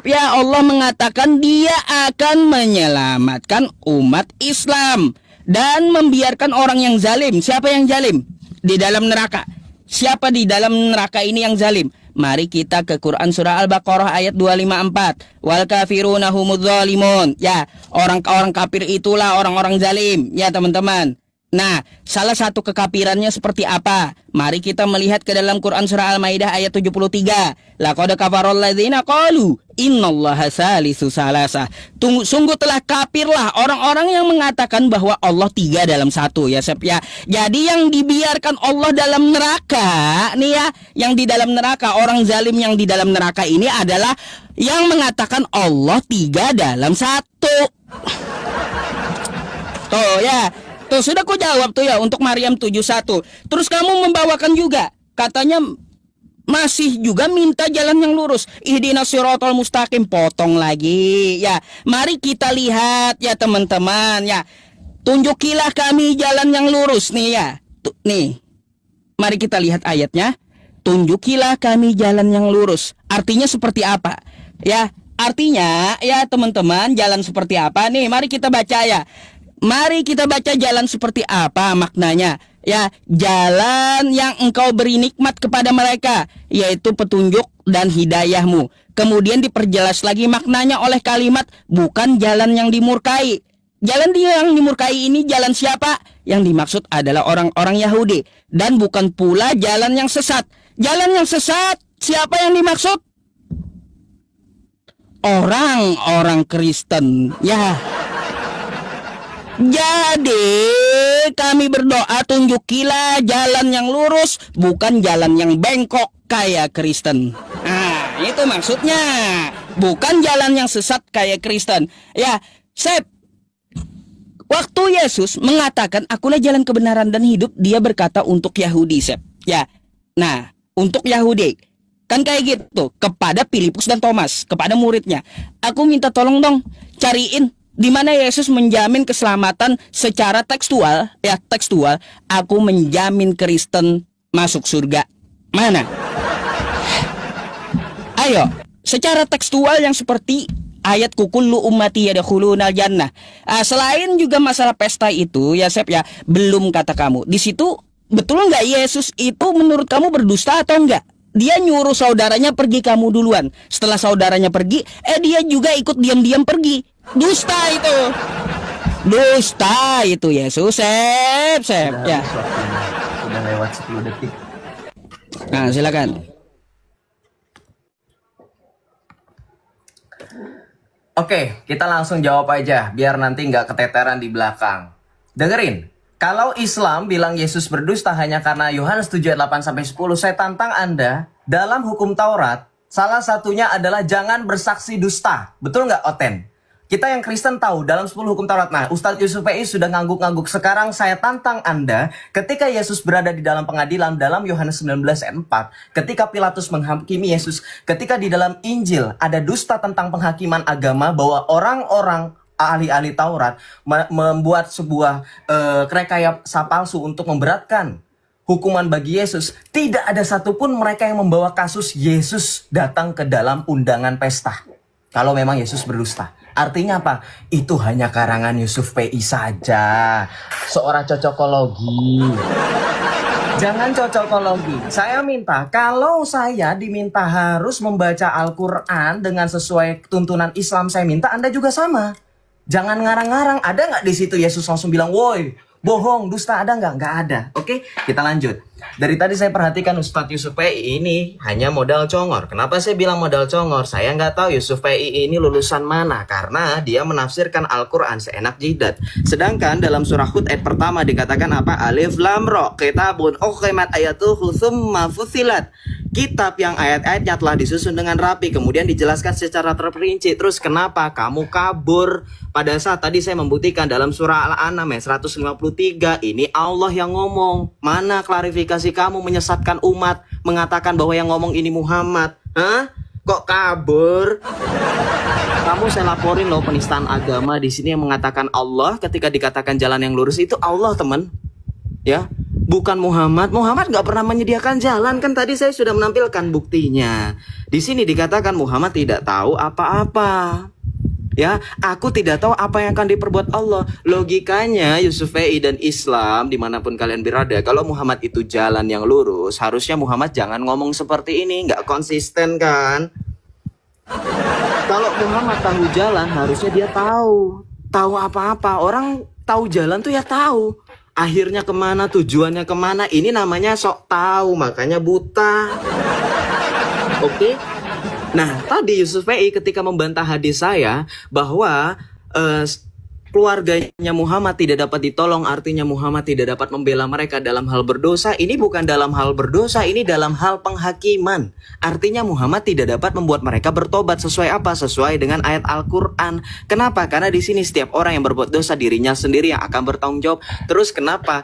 ya Allah mengatakan dia akan menyelamatkan umat Islam dan membiarkan orang yang zalim. Siapa yang zalim? Di dalam neraka. Siapa di dalam neraka ini yang zalim? Mari kita ke Quran surah Al-Baqarah ayat 254. Wal kafiruna humudz zalimun. Ya, orang-orang kafir itulah orang-orang zalim. Ya, teman-teman. Nah, salah satu kekafirannya seperti apa? Mari kita melihat ke dalam Quran surah Al-Maidah ayat 73. Laqad kafarul ladzina qalu innallaha salisu salasa. Sungguh telah kafirlah orang-orang yang mengatakan bahwa Allah 3 dalam 1 ya, Sep ya. Jadi yang dibiarkan Allah dalam neraka nih ya, yang di dalam neraka, orang zalim yang di dalam neraka ini adalah yang mengatakan Allah 3 dalam 1. Tuh ya. Tuh sudah ku jawab tuh ya untuk Maryam 71. Terus kamu membawakan juga katanya masih juga minta jalan yang lurus. Ihdinas siratal mustaqim, potong lagi ya. Mari kita lihat ya teman-teman ya. Tunjukilah kami jalan yang lurus nih ya. Nih. Mari kita lihat ayatnya. Tunjukilah kami jalan yang lurus. Artinya seperti apa? Ya, Artinya ya teman-teman, jalan seperti apa nih? Mari kita baca ya. Mari kita baca jalan seperti apa maknanya. Ya, jalan yang engkau beri nikmat kepada mereka, yaitu petunjuk dan hidayahmu. Kemudian diperjelas lagi maknanya oleh kalimat bukan jalan yang dimurkai. Jalan yang dimurkai ini jalan siapa? Yang dimaksud adalah orang-orang Yahudi. Dan bukan pula jalan yang sesat. Jalan yang sesat, siapa yang dimaksud? Orang-orang Kristen. Ya. Jadi kami berdoa tunjukilah jalan yang lurus, bukan jalan yang bengkok kayak Kristen. Nah, itu maksudnya. Bukan jalan yang sesat kayak Kristen. Ya, Sep. Waktu Yesus mengatakan akulah jalan kebenaran dan hidup, dia berkata untuk Yahudi, Sep. Ya. Nah, untuk Yahudi. Kan kayak gitu kepada Filipus dan Thomas, kepada muridnya. Aku minta tolong dong cariin di mana Yesus menjamin keselamatan secara tekstual, ya tekstual, aku menjamin Kristen masuk surga. Mana? Ayo, secara tekstual yang seperti ayat kullu ummati yadkhulunal jannah. Selain juga masalah pesta itu, ya Sep ya, belum kata kamu. Di situ betul nggak Yesus itu menurut kamu berdusta atau enggak? Dia nyuruh saudaranya pergi kamu duluan. Setelah saudaranya pergi, dia juga ikut diam-diam pergi. Dusta itu. Dusta itu Yesus. Sep. Ya. Sudah lewat 10 detik. Nah, silakan. Oke, kita langsung jawab aja biar nanti nggak keteteran di belakang. Dengerin. Kalau Islam bilang Yesus berdusta hanya karena Yohanes 7 ayat 8-10, saya tantang Anda, dalam hukum Taurat, salah satunya adalah jangan bersaksi dusta. Betul nggak, Oten? Kita yang Kristen tahu, dalam 10 hukum Taurat. Nah, Ustadz Yusuf PI sudah ngangguk-ngangguk. Sekarang saya tantang Anda, ketika Yesus berada di dalam pengadilan, dalam Yohanes 19 ayat 4, ketika Pilatus menghakimi Yesus, ketika di dalam Injil ada dusta tentang penghakiman agama, bahwa orang-orang ahli-ahli Taurat membuat sebuah rekayasa palsu untuk memberatkan hukuman bagi Yesus. Tidak ada satupun mereka yang membawa kasus Yesus datang ke dalam undangan pesta. Kalau memang Yesus berdusta. Artinya apa? Itu hanya karangan Yusuf PI saja. Seorang cocokologi. Jangan cocokologi. Saya minta, kalau saya diminta harus membaca Al-Quran dengan sesuai tuntunan Islam, saya minta Anda juga sama. Jangan ngarang-ngarang. Ada nggak di situ Yesus langsung bilang, woi, bohong, dusta, ada nggak? Nggak ada. Oke, kita lanjut. Dari tadi saya perhatikan Ustadz Yusuf PI ini hanya modal congor. Kenapa saya bilang modal congor? Saya nggak tahu Yusuf PI ini lulusan mana. Karena dia menafsirkan Al-Quran seenak jidat. Sedangkan dalam surah Hud ayat pertama dikatakan apa? Alif lam ro kitabun uqimat ayatuhu tsumma fusilat. Kitab yang ayat-ayatnya telah disusun dengan rapi, kemudian dijelaskan secara terperinci. Terus kenapa kamu kabur? Pada saat tadi saya membuktikan dalam surah Al-An'am 153, ini Allah yang ngomong. Mana klarifikasi kamu menyesatkan umat, mengatakan bahwa yang ngomong ini Muhammad? Hah? Kok kabur? Kamu saya laporin loh penistaan agama di sini yang mengatakan Allah ketika dikatakan jalan yang lurus itu Allah, teman. Ya. Bukan Muhammad. Muhammad nggak pernah menyediakan jalan, kan tadi saya sudah menampilkan buktinya. Di sini dikatakan Muhammad tidak tahu apa-apa. Ya, aku tidak tahu apa yang akan diperbuat Allah. Logikanya Yusuf PI dan Islam dimanapun kalian berada, kalau Muhammad itu jalan yang lurus, harusnya Muhammad jangan ngomong seperti ini, nggak konsisten kan? Kalau Muhammad tahu jalan, harusnya dia tahu apa-apa. Orang tahu jalan tuh ya tahu. Akhirnya kemana, tujuannya kemana, ini namanya sok tahu, makanya buta. Oke? Nah, tadi Yusuf PI ketika membantah hadis saya bahwa keluarganya Muhammad tidak dapat ditolong, artinya Muhammad tidak dapat membela mereka dalam hal berdosa. Ini bukan dalam hal berdosa, ini dalam hal penghakiman. Artinya Muhammad tidak dapat membuat mereka bertobat. Sesuai apa? Sesuai dengan ayat Al-Quran. Kenapa? Karena di sini setiap orang yang berbuat dosa dirinya sendiri yang akan bertanggung jawab. Terus kenapa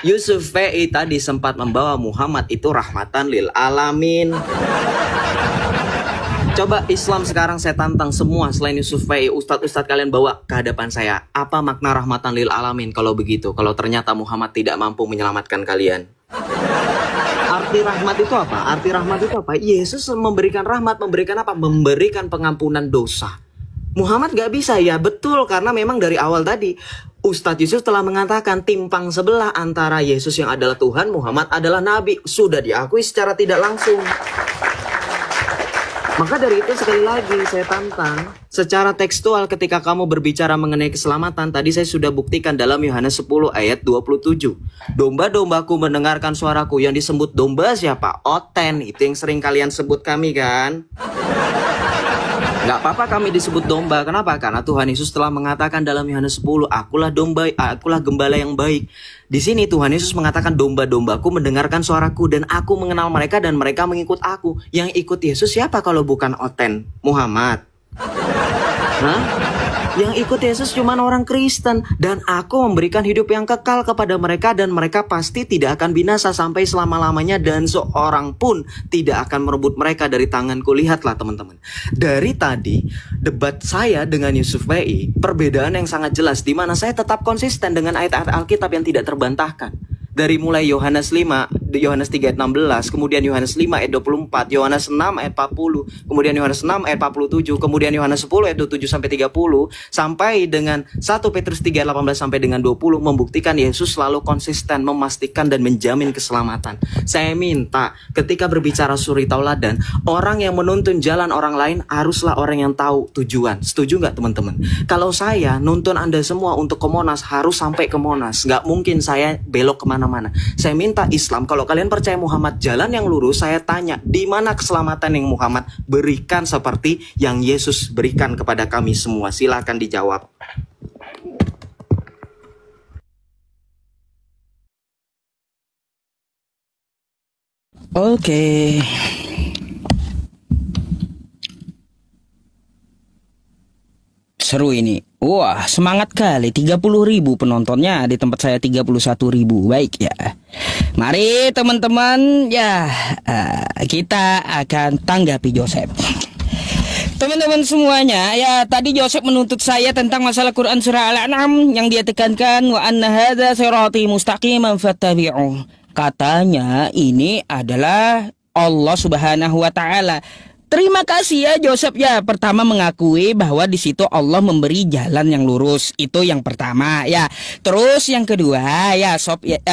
Yusuf PI tadi sempat membawa Muhammad itu rahmatan lil alamin? Coba Islam sekarang saya tantang semua selain Yusuf PI, ustadz-ustadz kalian bawa ke hadapan saya. Apa makna rahmatan lil alamin kalau begitu? Kalau ternyata Muhammad tidak mampu menyelamatkan kalian. Arti rahmat itu apa? Arti rahmat itu apa? Yesus memberikan rahmat, memberikan apa? Memberikan pengampunan dosa. Muhammad gak bisa, ya betul, karena memang dari awal tadi Ustadz Yusuf telah mengatakan timpang sebelah antara Yesus yang adalah Tuhan, Muhammad adalah Nabi. Sudah diakui secara tidak langsung. Maka dari itu sekali lagi saya tantang secara tekstual ketika kamu berbicara mengenai keselamatan. Tadi saya sudah buktikan dalam Yohanes 10 ayat 27. Domba-dombaku mendengarkan suaraku. Yang disebut domba siapa? Oten. Itu yang sering kalian sebut kami kan? Gak apa-apa kami disebut domba. Kenapa? Karena Tuhan Yesus telah mengatakan dalam Yohanes 10, akulah gembala yang baik. Di sini Tuhan Yesus mengatakan domba-dombaku mendengarkan suaraku dan aku mengenal mereka dan mereka mengikut aku. Yang ikut Yesus siapa kalau bukan Oten? Muhammad. Hah? Yang ikut Yesus cuma orang Kristen. Dan aku memberikan hidup yang kekal kepada mereka dan mereka pasti tidak akan binasa sampai selama-lamanya dan seorang pun tidak akan merebut mereka dari tanganku. Lihatlah teman-teman. Dari tadi debat saya dengan Yusuf PI, perbedaan yang sangat jelas di mana saya tetap konsisten dengan ayat-ayat Alkitab yang tidak terbantahkan. Dari mulai Yohanes 5, Yohanes 3 ayat 16, kemudian Yohanes 5 ayat 24, Yohanes 6 ayat 40, kemudian Yohanes 6 ayat 47, kemudian Yohanes 10 ayat 27 sampai 30, sampai dengan 1 Petrus 3 ayat 18 sampai dengan 20 membuktikan Yesus selalu konsisten memastikan dan menjamin keselamatan. Saya minta ketika berbicara suri tauladan, orang yang menuntun jalan orang lain haruslah orang yang tahu tujuan. Setuju nggak teman-teman? Kalau saya nuntun Anda semua untuk ke Monas, harus sampai ke Monas. Nggak mungkin saya belok kemana-mana. Saya minta Islam, kalau kalian percaya Muhammad jalan yang lurus, saya tanya, di mana keselamatan yang Muhammad berikan seperti yang Yesus berikan kepada kami semua? Silakan dijawab. Oke. Seru ini. Wah, semangat kali. 30.000 penontonnya, di tempat saya 31.000. Baik ya. Mari teman-teman, ya kita akan tanggapi Joseph. Teman-teman semuanya, ya tadi Joseph menuntut saya tentang masalah Quran surah Al-An'am yang dia tekankan wa anna hadza sirati mustaqiman fattabi'uh. Katanya ini adalah Allah Subhanahu wa taala. Terima kasih ya Joseph ya, pertama mengakui bahwa di situ Allah memberi jalan yang lurus. Itu yang pertama ya. Terus yang kedua ya Sob ya,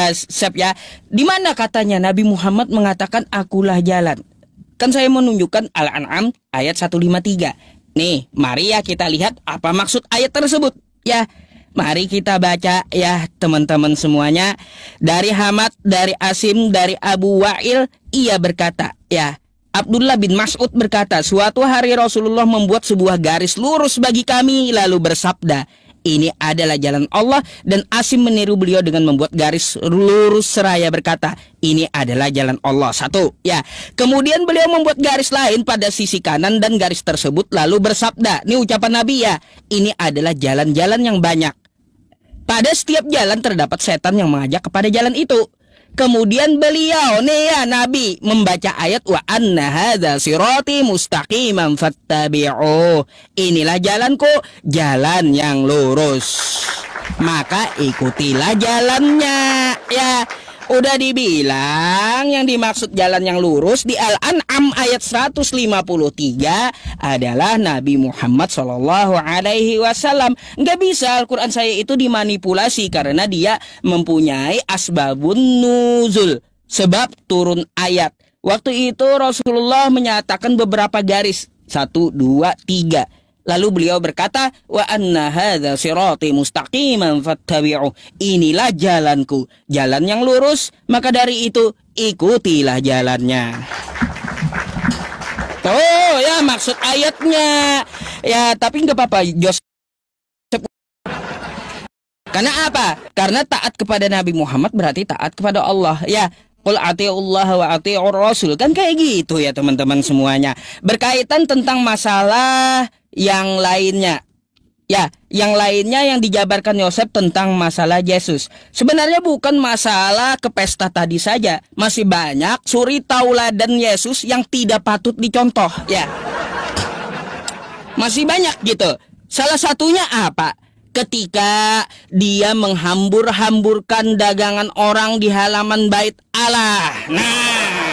ya, di mana katanya Nabi Muhammad mengatakan akulah jalan? Kan saya menunjukkan Al-An'am ayat 153. Nih, mari ya kita lihat apa maksud ayat tersebut ya. Mari kita baca ya teman-teman semuanya. Dari Hamad, dari Asim, dari Abu Wa'il, ia berkata ya, Abdullah bin Mas'ud berkata, suatu hari Rasulullah membuat sebuah garis lurus bagi kami lalu bersabda, ini adalah jalan Allah. Dan Asim meniru beliau dengan membuat garis lurus seraya berkata, ini adalah jalan Allah. Satu ya. Kemudian beliau membuat garis lain pada sisi kanan dan garis tersebut lalu bersabda, ini ucapan Nabi ya, ini adalah jalan-jalan yang banyak. Pada setiap jalan terdapat setan yang mengajak kepada jalan itu. Kemudian beliau nih ya Nabi membaca ayat wa anna hadza sirati mustaqiman fattabi'u. Inilah jalanku, jalan yang lurus. Maka ikutilah jalannya. Ya, udah dibilang yang dimaksud jalan yang lurus di Al-An'am ayat 153 adalah Nabi Muhammad SAW. Nggak bisa Al-Quran saya itu dimanipulasi karena dia mempunyai asbabun nuzul, sebab turun ayat. Waktu itu Rasulullah menyatakan beberapa garis, 1, 2, 3. Lalu beliau berkata, wa anna hadza sirati mustaqiman fattabi'u. Inilah jalanku, jalan yang lurus, maka dari itu ikutilah jalannya. Oh ya maksud ayatnya. Ya tapi nggak apa-apa Joseph. Karena apa? Karena taat kepada Nabi Muhammad berarti taat kepada Allah. Ya, qul ati'ullah wa ati'ur rasul. Kan kayak gitu ya teman-teman semuanya. Berkaitan tentang masalah yang lainnya. Ya, yang lainnya yang dijabarkan Yosef tentang masalah Yesus. Sebenarnya bukan masalah ke pesta tadi saja. Masih banyak suri tauladan Yesus yang tidak patut dicontoh. Ya, masih banyak gitu. Salah satunya apa? Ketika dia menghambur-hamburkan dagangan orang di halaman bait Allah. Nah,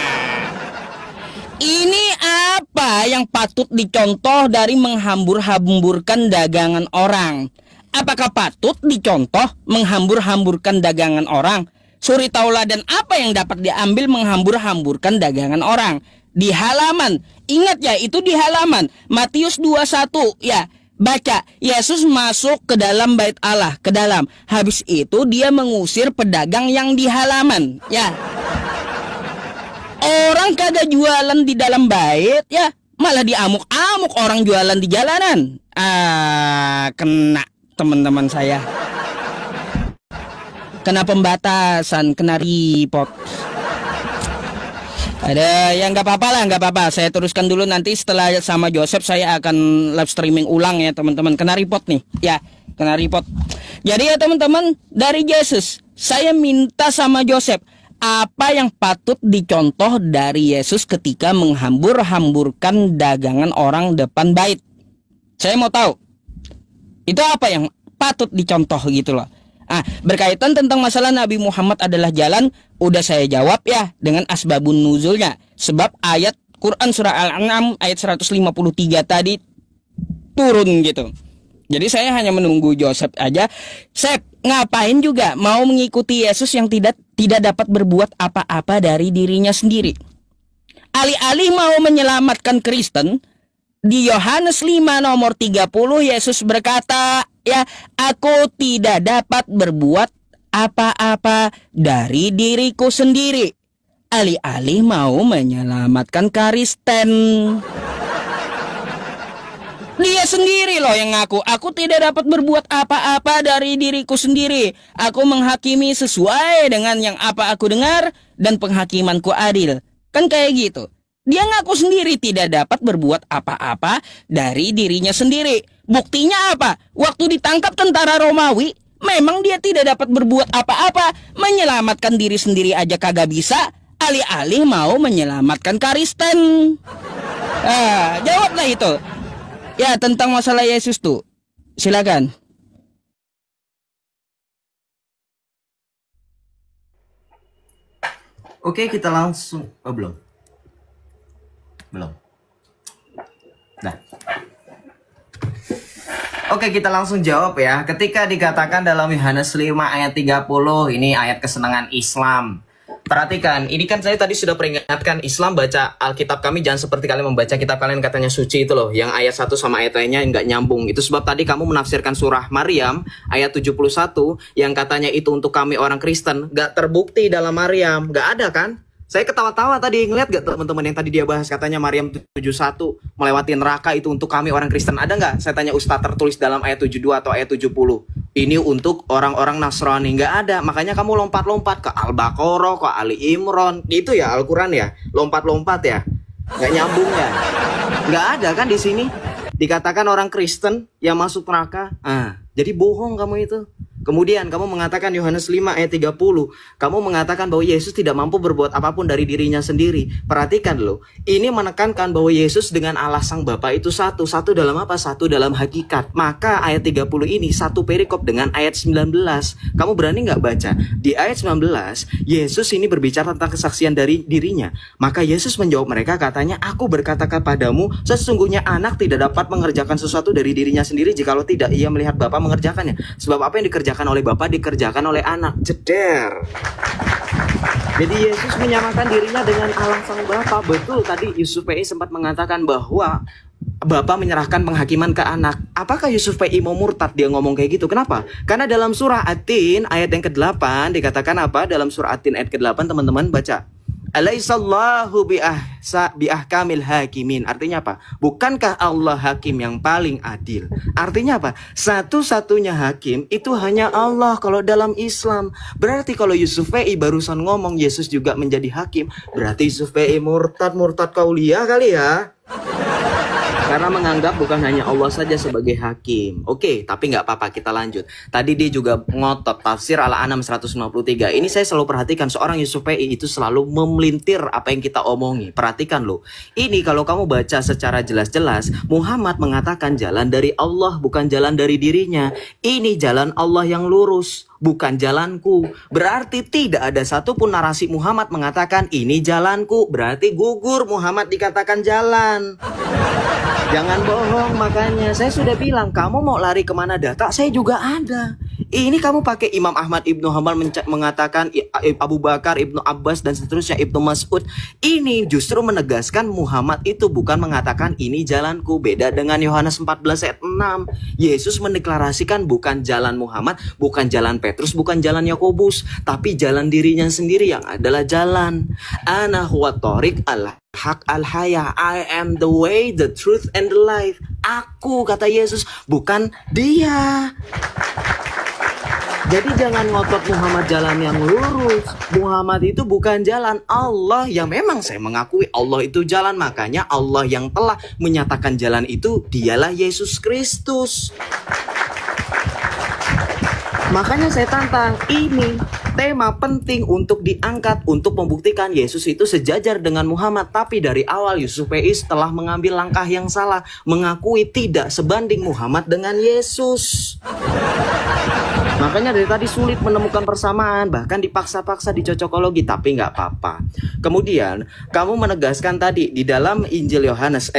Ini apa yang patut dicontoh dari menghambur-hamburkan dagangan orang? Apakah patut dicontoh menghambur-hamburkan dagangan orang? Suri tauladan apa yang dapat diambil menghambur-hamburkan dagangan orang? Di halaman, ingat ya, itu di halaman Matius 21 ya. Baca, Yesus masuk ke dalam bait Allah, ke dalam. Habis itu dia mengusir pedagang yang di halaman ya. Orang kagak jualan di dalam bait ya, malah diamuk-amuk orang jualan di jalanan. Kena teman-teman saya. Kena pembatasan, kena report. Ada yang nggak apa-apa lah, nggak apa-apa. Saya teruskan dulu, nanti setelah sama Joseph saya akan live streaming ulang ya teman-teman. Kena report nih, ya kena report. Jadi ya teman-teman, dari Yesus saya minta sama Joseph, apa yang patut dicontoh dari Yesus ketika menghambur-hamburkan dagangan orang depan bait? Saya mau tahu. Itu apa yang patut dicontoh gitu loh. Berkaitan tentang masalah Nabi Muhammad adalah jalan, udah saya jawab ya dengan asbabun nuzulnya. Sebab ayat Quran surah Al-An'am ayat 153 tadi turun gitu. Jadi saya hanya menunggu Joseph aja. Sep, ngapain juga mau mengikuti Yesus yang tidak dapat berbuat apa-apa dari dirinya sendiri? Alih-alih mau menyelamatkan Kristen, di Yohanes 5 nomor 30 Yesus berkata, ya, aku tidak dapat berbuat apa-apa dari diriku sendiri. Alih-alih mau menyelamatkan Kristen. Dia sendiri loh yang ngaku, aku tidak dapat berbuat apa-apa dari diriku sendiri. Aku menghakimi sesuai dengan yang apa aku dengar dan penghakimanku adil. Kan kayak gitu. Dia ngaku sendiri tidak dapat berbuat apa-apa dari dirinya sendiri. Buktinya apa? Waktu ditangkap tentara Romawi, memang dia tidak dapat berbuat apa-apa. Menyelamatkan diri sendiri aja kagak bisa, alih-alih mau menyelamatkan Kristen. Jawablah itu. Ya, tentang masalah Yesus tuh. Silakan. Oke, kita langsung. Belum. Nah. Oke, kita langsung jawab ya. Ketika dikatakan dalam Yohanes 5 ayat 30, ini ayat kesenangan Islam. Perhatikan, ini kan saya tadi sudah peringatkan, Islam baca Alkitab kami jangan seperti kalian membaca kitab kalian katanya suci itu loh. Yang ayat 1 sama ayat lainnya nggak nyambung. Itu sebab tadi kamu menafsirkan surah Maryam ayat 71 yang katanya itu untuk kami orang Kristen. Nggak terbukti dalam Maryam. Nggak ada kan? Saya ketawa-tawa tadi, ngeliat gak teman-teman yang tadi dia bahas katanya Maryam 71 melewati neraka itu untuk kami orang Kristen. Ada nggak? Saya tanya Ustadz, tertulis dalam ayat 72 atau ayat 70. Ini untuk orang-orang Nasrani. Nggak ada. Makanya kamu lompat-lompat ke Al-Baqarah, ke Ali Imran. Itu ya Al-Quran ya? Lompat-lompat ya? Nggak nyambung ya? Nggak ada kan di sini? Dikatakan orang Kristen yang masuk neraka. Jadi bohong kamu itu. Kemudian kamu mengatakan Yohanes 5 ayat 30, kamu mengatakan bahwa Yesus tidak mampu berbuat apapun dari dirinya sendiri. Perhatikan loh, ini menekankan bahwa Yesus dengan Allah Sang Bapa itu satu. Satu dalam apa? Satu dalam hakikat. Maka ayat 30 ini satu perikop dengan ayat 19. Kamu berani nggak baca? Di ayat 19, Yesus ini berbicara tentang kesaksian dari dirinya. Maka Yesus menjawab mereka katanya, aku berkata kepadamu, sesungguhnya anak tidak dapat mengerjakan sesuatu dari dirinya sendiri jikalau tidak ia melihat Bapa mengerjakannya. Sebab apa yang dikerjakan oleh Bapa dikerjakan oleh anak. Jeder. Jadi Yesus menyamakan dirinya dengan Allah Sang Bapa. Betul tadi Yusuf PI sempat mengatakan bahwa Bapa menyerahkan penghakiman ke anak. Apakah Yusuf PI mau murtad dia ngomong kayak gitu? Kenapa? Karena dalam surah At-Tin ayat yang ke-8 dikatakan apa? Dalam surah At-Tin ayat ke-8 teman-teman baca. Alaihissallahu biahkamil hakimin. Artinya apa? Bukankah Allah hakim yang paling adil? Artinya apa? Satu-satunya hakim itu hanya Allah kalau dalam Islam. Berarti kalau Yusuf PI barusan ngomong Yesus juga menjadi hakim, berarti Yusuf PI murtad kauliah kali ya? Karena menganggap bukan hanya Allah saja sebagai hakim. Oke, tapi nggak apa-apa, kita lanjut. Tadi dia juga ngotot tafsir Al-An'am 153. Ini saya selalu perhatikan, seorang Yusuf PI itu selalu memelintir apa yang kita omongi. Perhatikan loh. Ini kalau kamu baca secara jelas-jelas, Muhammad mengatakan jalan dari Allah, bukan jalan dari dirinya. Ini jalan Allah yang lurus, bukan jalanku. Berarti tidak ada satupun narasi Muhammad mengatakan ini jalanku. Berarti gugur Muhammad dikatakan jalan. Jangan bohong, makanya saya sudah bilang, kamu mau lari kemana data, saya juga ada. Ini kamu pakai Imam Ahmad Ibnu Hanbal mengatakan, Abu Bakar, Ibnu Abbas, dan seterusnya, Ibnu Mas'ud. Ini justru menegaskan Muhammad itu bukan mengatakan ini jalanku. Beda dengan Yohanes 14 ayat 6. Yesus mendeklarasikan bukan jalan Muhammad, bukan jalan Petrus, bukan jalan Yakobus, tapi jalan dirinya sendiri yang adalah jalan. Ana huwa thoriq al-haq al-haya. I am the way, the truth, and the life. Aku, kata Yesus, bukan dia. Jadi jangan ngotot Muhammad jalan yang lurus. Muhammad itu bukan jalan Allah. Ya memang saya mengakui Allah itu jalan. Makanya Allah yang telah menyatakan jalan itu dialah Yesus Kristus. Makanya saya tantang, ini tema penting untuk diangkat untuk membuktikan Yesus itu sejajar dengan Muhammad. Tapi dari awal Yusuf PI telah mengambil langkah yang salah, mengakui tidak sebanding Muhammad dengan Yesus. Makanya dari tadi sulit menemukan persamaan, bahkan dipaksa-paksa dicocokologi, tapi nggak apa-apa. Kemudian kamu menegaskan tadi di dalam Injil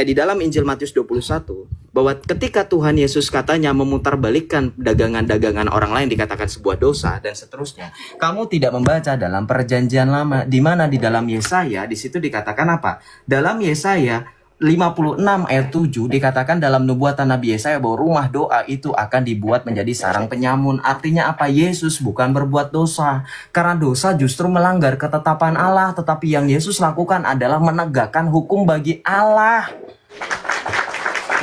di dalam Injil Matius 21 bahwa ketika Tuhan Yesus katanya memutarbalikkan dagangan-dagangan orang lain dikatakan sebuah dosa dan seterusnya. Kamu tidak membaca dalam Perjanjian Lama, di mana di dalam Yesaya di situ dikatakan apa? Dalam Yesaya 56 ayat 7 dikatakan dalam nubuatan Nabi Yesaya bahwa rumah doa itu akan dibuat menjadi sarang penyamun. Artinya apa? Yesus bukan berbuat dosa. Karena dosa justru melanggar ketetapan Allah. Tetapi yang Yesus lakukan adalah menegakkan hukum bagi Allah.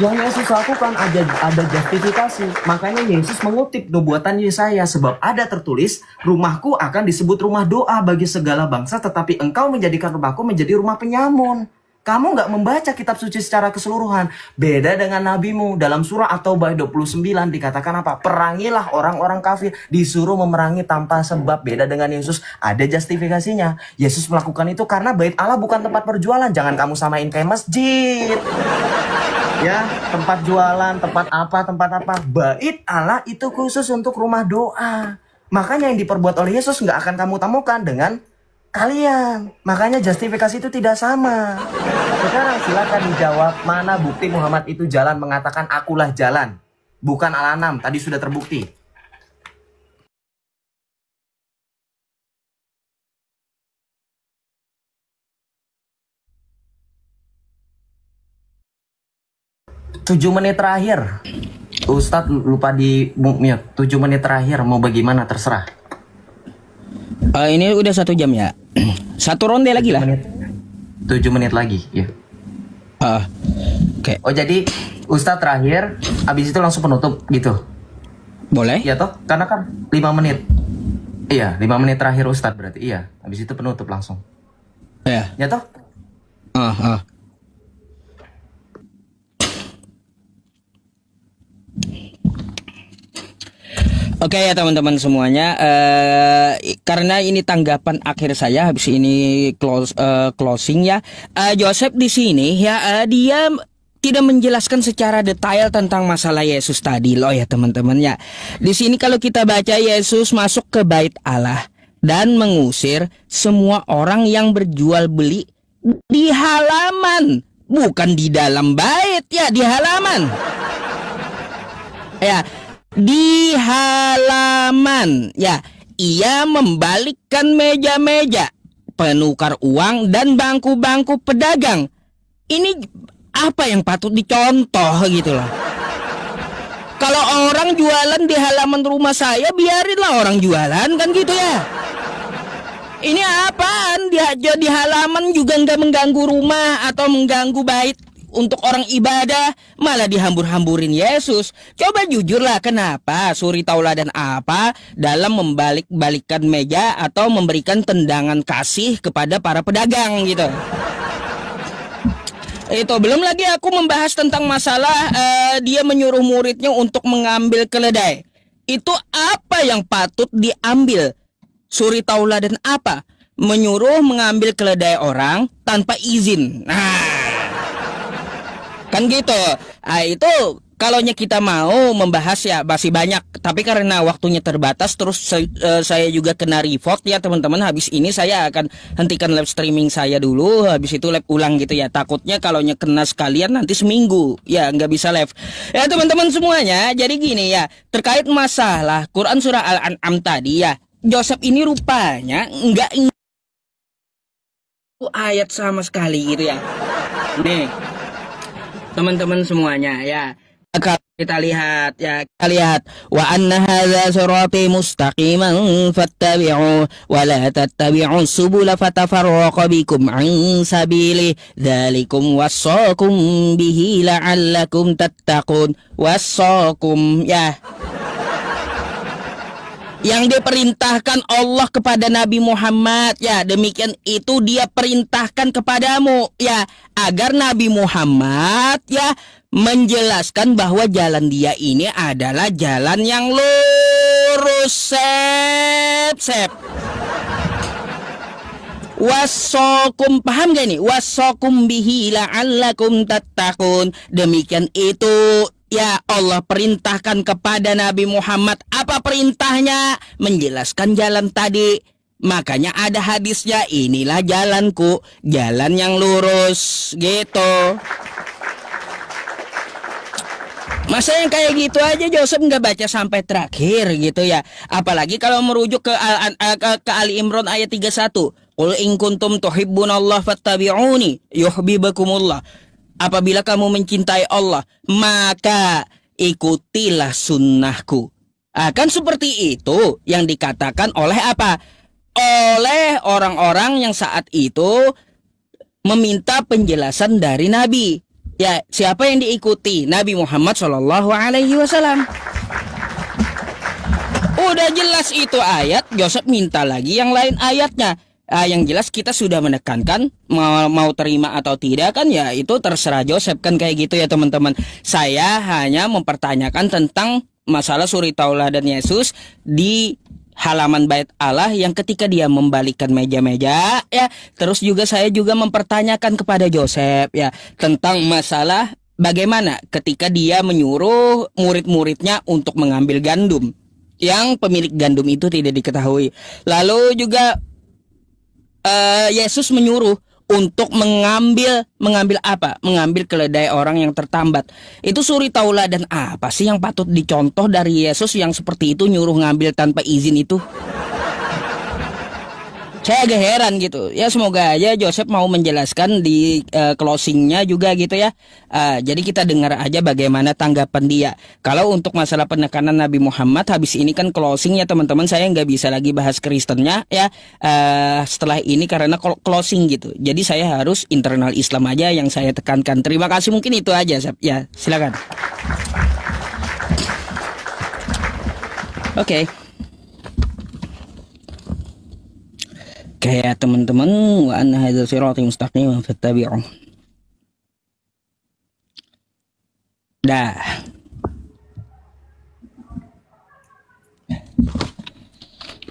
Yang Yesus lakukan ada justifikasi. Makanya Yesus mengutip nubuatan Yesaya. Sebab ada tertulis, rumahku akan disebut rumah doa bagi segala bangsa. Tetapi engkau menjadikan rumahku menjadi rumah penyamun. Kamu nggak membaca kitab suci secara keseluruhan. Beda dengan nabimu. Dalam surah At-Taubah 29 dikatakan apa? Perangilah orang-orang kafir. Disuruh memerangi tanpa sebab. Beda dengan Yesus. Ada justifikasinya. Yesus melakukan itu karena bait Allah bukan tempat perjualan. Jangan kamu samain kayak masjid. Ya, tempat jualan, tempat apa. Bait Allah itu khusus untuk rumah doa. Makanya yang diperbuat oleh Yesus nggak akan kamu temukan dengan kalian. Makanya justifikasi itu tidak sama. Sekarang silakan dijawab, mana bukti Muhammad itu jalan mengatakan akulah jalan, bukan Al-An'am. Tadi sudah terbukti. Tujuh menit terakhir. Ustadz lupa di mute. 7 menit terakhir mau bagaimana terserah. Ini udah 1 jam ya. 1 ronde lagi lah. 7 menit lagi, ya. Oke. Oh jadi Ustadz terakhir, abis itu langsung penutup gitu. Boleh? Iya toh? Karena kan 5 menit. Iya, 5 menit terakhir Ustadz berarti. Iya, abis itu penutup langsung. Iya. Ya toh? Oke ya teman-teman semuanya, karena ini tanggapan akhir saya habis ini closing ya. Joseph di sini ya dia tidak menjelaskan secara detail tentang masalah Yesus tadi loh ya teman-teman ya. Di sini kalau kita baca Yesus masuk ke bait Allah dan mengusir semua orang yang berjual beli di halaman, bukan di dalam bait ya, di halaman. Ya. Di halaman ya, ia membalikkan meja-meja penukar uang dan bangku-bangku pedagang. Ini apa yang patut dicontoh gitu loh. Kalau orang jualan di halaman rumah saya, biarinlah orang jualan kan gitu ya. Ini apaan? Di halaman juga nggak mengganggu rumah atau mengganggu bait untuk orang ibadah, malah dihambur-hamburin Yesus. Coba jujurlah, kenapa suri tauladan apa dalam membalik-balikan meja atau memberikan tendangan kasih kepada para pedagang gitu. Itu belum lagi aku membahas tentang masalah dia menyuruh muridnya untuk mengambil keledai. Itu apa yang patut diambil? Suri tauladan apa? Menyuruh mengambil keledai orang tanpa izin. Nah, kan gitu. Nah, itu kalaunya kita mau membahas ya masih banyak, tapi karena waktunya terbatas, terus saya juga kena report ya teman-teman. Habis ini saya akan hentikan live streaming saya dulu, habis itu live ulang gitu ya. Takutnya kalaunya kena sekalian nanti seminggu ya nggak bisa live. Ya teman-teman semuanya, jadi gini ya, terkait masalah Quran surah Al-An'am tadi ya, Joseph ini rupanya nggak ayat sama sekali gitu ya. Nih teman-teman semuanya ya, kalau kita lihat ya, kita lihat wa anna hadza sirati mustaqiman fattabi'u wa la tattabi'u subula fatafarraqa bikum an sabili dzalikum wassaqum bihi la'allakum tattaqun. Wassaqum ya, yang diperintahkan Allah kepada Nabi Muhammad ya, demikian itu dia perintahkan kepadamu ya, agar Nabi Muhammad ya menjelaskan bahwa jalan dia ini adalah jalan yang lurus. Sep wasokum, paham gak ini? Wasokum bihi la'allakum tattaqun. Demikian itu ya, Allah perintahkan kepada Nabi Muhammad. Apa perintahnya? Menjelaskan jalan tadi. Makanya ada hadisnya, inilah jalanku, jalan yang lurus gitu. Masa yang kayak gitu aja Joseph nggak baca sampai terakhir gitu ya. Apalagi kalau merujuk ke Ali Imran ayat 31. Qul in kuntum tuhibbunallah fattabi'uni yuhibbukumullah. Apabila kamu mencintai Allah, maka ikutilah sunnahku. Akan seperti itu yang dikatakan oleh apa? Oleh orang-orang yang saat itu meminta penjelasan dari Nabi. Ya, siapa yang diikuti? Nabi Muhammad SAW. Udah jelas itu ayat, Joseph minta lagi yang lain ayatnya. Yang jelas kita sudah menekankan mau terima atau tidak kan ya itu terserah Joseph kan kayak gitu ya teman-teman. Saya hanya mempertanyakan tentang masalah suri tauladan Yesus di halaman bait Allah yang ketika dia membalikkan meja-meja ya. Terus juga saya juga mempertanyakan kepada Joseph ya tentang masalah bagaimana ketika dia menyuruh murid-muridnya untuk mengambil gandum yang pemilik gandum itu tidak diketahui. Lalu juga Yesus menyuruh untuk mengambil apa? Mengambil keledai orang yang tertambat. Itu suri tauladan apa sih yang patut dicontoh dari Yesus yang seperti itu nyuruh ngambil tanpa izin itu? Saya agak heran gitu. Ya semoga aja Joseph mau menjelaskan di closingnya juga gitu ya. Jadi kita dengar aja bagaimana tanggapan dia. Kalau untuk masalah penekanan Nabi Muhammad, habis ini kan closingnya teman-teman, saya nggak bisa lagi bahas Kristennya ya. Setelah ini karena closing gitu. Jadi saya harus internal Islam aja yang saya tekankan. Terima kasih, mungkin itu aja. Ya silakan. Oke. Kayak teman-teman, wa anna hadzal sirati mustaqiman fattabi'u. Dah.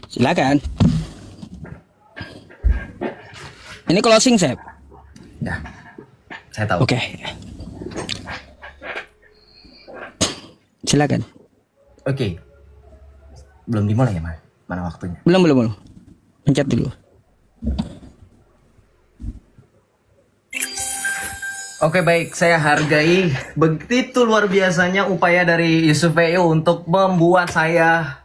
Silakan. Ini closing, Sep. Ya. Saya tahu. Oke. Silakan. Oke. Belum dimulai ya, Mas? Mana waktunya? Belum. Pencet dulu. Oke baik, saya hargai begitu luar biasanya upaya dari Yusuf VO untuk membuat saya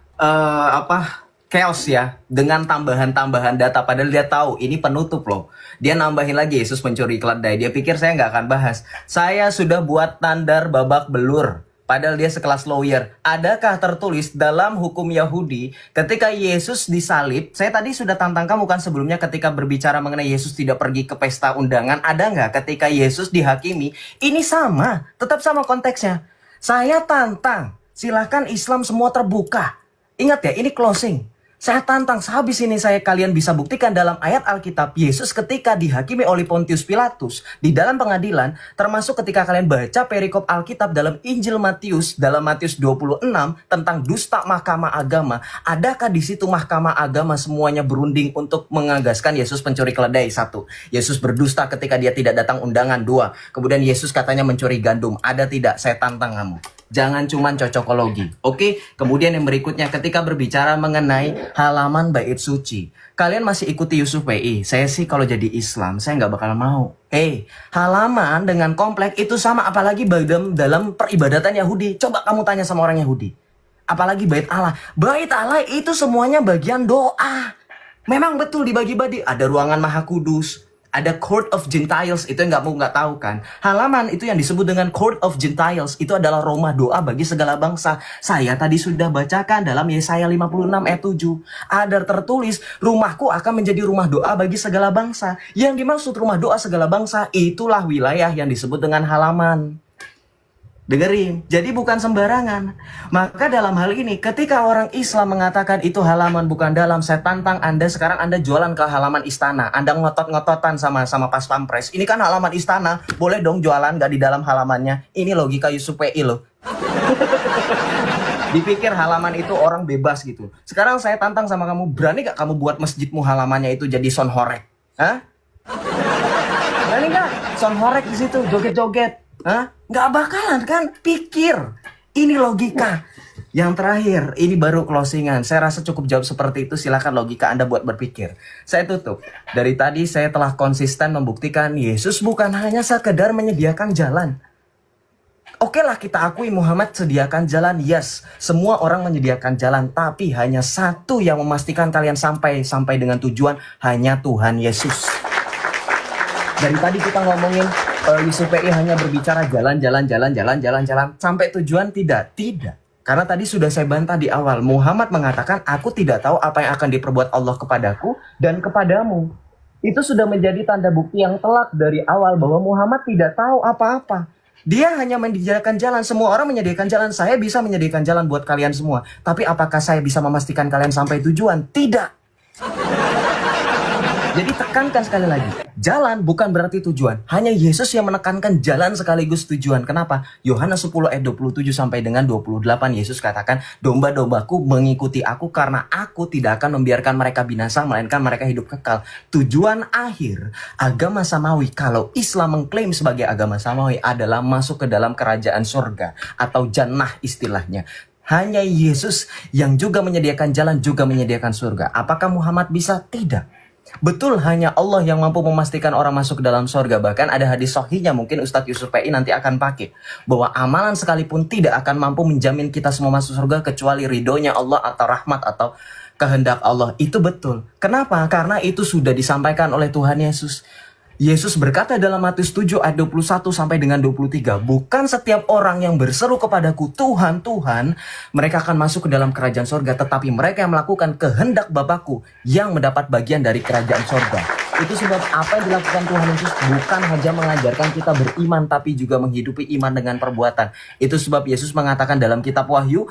chaos ya dengan tambahan-tambahan data, padahal dia tahu ini penutup loh. Dia nambahin lagi Yesus mencuri keledai. Dia pikir saya nggak akan bahas. Saya sudah buat tandar babak belur. Padahal dia sekelas lawyer. Adakah tertulis dalam hukum Yahudi ketika Yesus disalib? Saya tadi sudah tantang kamu kan sebelumnya ketika berbicara mengenai Yesus tidak pergi ke pesta undangan. Ada nggak ketika Yesus dihakimi? Ini sama, tetap sama konteksnya. Saya tantang, silahkan Islam semua terbuka. Ingat ya, ini closing. Saya tantang sehabis ini kalian bisa buktikan dalam ayat Alkitab Yesus ketika dihakimi oleh Pontius Pilatus di dalam pengadilan, termasuk ketika kalian baca perikop Alkitab dalam Injil Matius dalam Matius 26 tentang dusta mahkamah agama. Adakah di situ mahkamah agama semuanya berunding untuk mengagaskan Yesus pencuri keledai? 1. Yesus berdusta ketika dia tidak datang undangan. 2. Kemudian Yesus katanya mencuri gandum. Ada tidak? Saya tantang kamu. Jangan cuman cocokologi. Oke, kemudian yang berikutnya ketika berbicara mengenai halaman bait suci. Kalian masih ikuti Yusuf PI. Saya sih kalau jadi Islam, saya nggak bakal mau. Halaman dengan komplek itu sama, apalagi dalam peribadatan Yahudi. Coba kamu tanya sama orang Yahudi. Apalagi bait Allah. Bait Allah itu semuanya bagian doa. Memang betul dibagi-bagi. Ada ruangan Maha Kudus. Ada Court of Gentiles, itu yang nggak tahu kan. Halaman itu yang disebut dengan Court of Gentiles, itu adalah rumah doa bagi segala bangsa. Saya tadi sudah bacakan dalam Yesaya 56 ayat 7. Ada tertulis, rumahku akan menjadi rumah doa bagi segala bangsa. Yang dimaksud rumah doa segala bangsa, itulah wilayah yang disebut dengan halaman. Dengerin, jadi bukan sembarangan. Maka dalam hal ini, ketika orang Islam mengatakan itu halaman bukan dalam, saya tantang Anda sekarang Anda jualan ke halaman istana. Anda ngotot-ngototan sama pas pampres. Ini kan halaman istana, boleh dong jualan gak di dalam halamannya. Ini logika Yusuf PI loh. Dipikir halaman itu orang bebas gitu. Sekarang saya tantang sama kamu, berani gak kamu buat masjidmu halamannya itu jadi sound horek? Hah? Berani gak? Sound horek di situ, joget-joget. Hah? Nggak bakalan kan? Pikir. Ini logika. Yang terakhir, ini baru closingan. Saya rasa cukup jawab seperti itu. Silakan logika Anda buat berpikir. Saya tutup. Dari tadi saya telah konsisten membuktikan Yesus bukan hanya sekedar menyediakan jalan. Oke lah, kita akui Muhammad sediakan jalan. Yes, semua orang menyediakan jalan. Tapi hanya satu yang memastikan kalian sampai dengan tujuan, hanya Tuhan Yesus. Dari tadi kita ngomongin Yusuf PI hanya berbicara jalan. Sampai tujuan tidak. Karena tadi sudah saya bantah di awal. Muhammad mengatakan, aku tidak tahu apa yang akan diperbuat Allah kepadaku dan kepadamu. Itu sudah menjadi tanda bukti yang telak dari awal bahwa Muhammad tidak tahu apa-apa. Dia hanya menyediakan jalan. Semua orang menyediakan jalan. Saya bisa menyediakan jalan buat kalian semua. Tapi apakah saya bisa memastikan kalian sampai tujuan? Tidak. Jadi tekankan sekali lagi, jalan bukan berarti tujuan. Hanya Yesus yang menekankan jalan sekaligus tujuan. Kenapa? Yohanes 10 ayat 27 sampai dengan 28 Yesus katakan, domba-dombaku mengikuti aku karena aku tidak akan membiarkan mereka binasa, melainkan mereka hidup kekal. Tujuan akhir agama samawi, kalau Islam mengklaim sebagai agama samawi, adalah masuk ke dalam kerajaan surga atau jannah istilahnya. Hanya Yesus yang juga menyediakan jalan, juga menyediakan surga. Apakah Muhammad bisa? Tidak. Betul, hanya Allah yang mampu memastikan orang masuk ke dalam surga. Bahkan ada hadis sahihnya, mungkin Ustadz Yusuf PI nanti akan pakai, bahwa amalan sekalipun tidak akan mampu menjamin kita semua masuk surga kecuali ridhonya Allah atau rahmat atau kehendak Allah. Itu betul. Kenapa? Karena itu sudah disampaikan oleh Tuhan Yesus. Yesus berkata dalam Matius 7 ayat 21 sampai dengan 23, bukan setiap orang yang berseru kepadaku Tuhan, Tuhan, mereka akan masuk ke dalam kerajaan sorga, tetapi mereka yang melakukan kehendak Bapakku yang mendapat bagian dari kerajaan sorga. Itu sebab apa yang dilakukan Tuhan Yesus bukan hanya mengajarkan kita beriman, tapi juga menghidupi iman dengan perbuatan. Itu sebab Yesus mengatakan dalam kitab Wahyu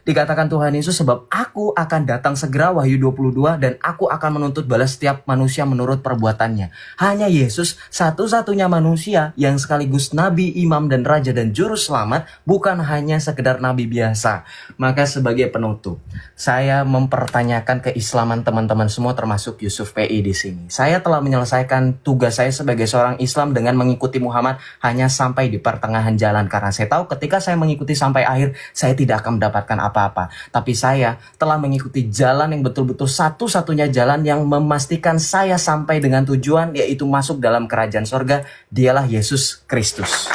dikatakan Tuhan Yesus, sebab aku akan datang segera, Wahyu 22, dan aku akan menuntut balas setiap manusia menurut perbuatannya. Hanya Yesus satu-satunya manusia yang sekaligus nabi, imam, dan raja dan juru selamat, bukan hanya sekedar nabi biasa. Maka sebagai penutup, saya mempertanyakan keislaman teman-teman semua termasuk Yusuf PI di sini. Saya telah menyelesaikan tugas saya sebagai seorang Islam dengan mengikuti Muhammad hanya sampai di pertengahan jalan. Karena saya tahu ketika saya mengikuti sampai akhir, saya tidak akan mendapatkan apa-apa. Tapi saya telah mengikuti jalan yang betul-betul satu-satunya jalan yang memastikan saya sampai dengan tujuan, yaitu masuk dalam kerajaan sorga. Dialah Yesus Kristus.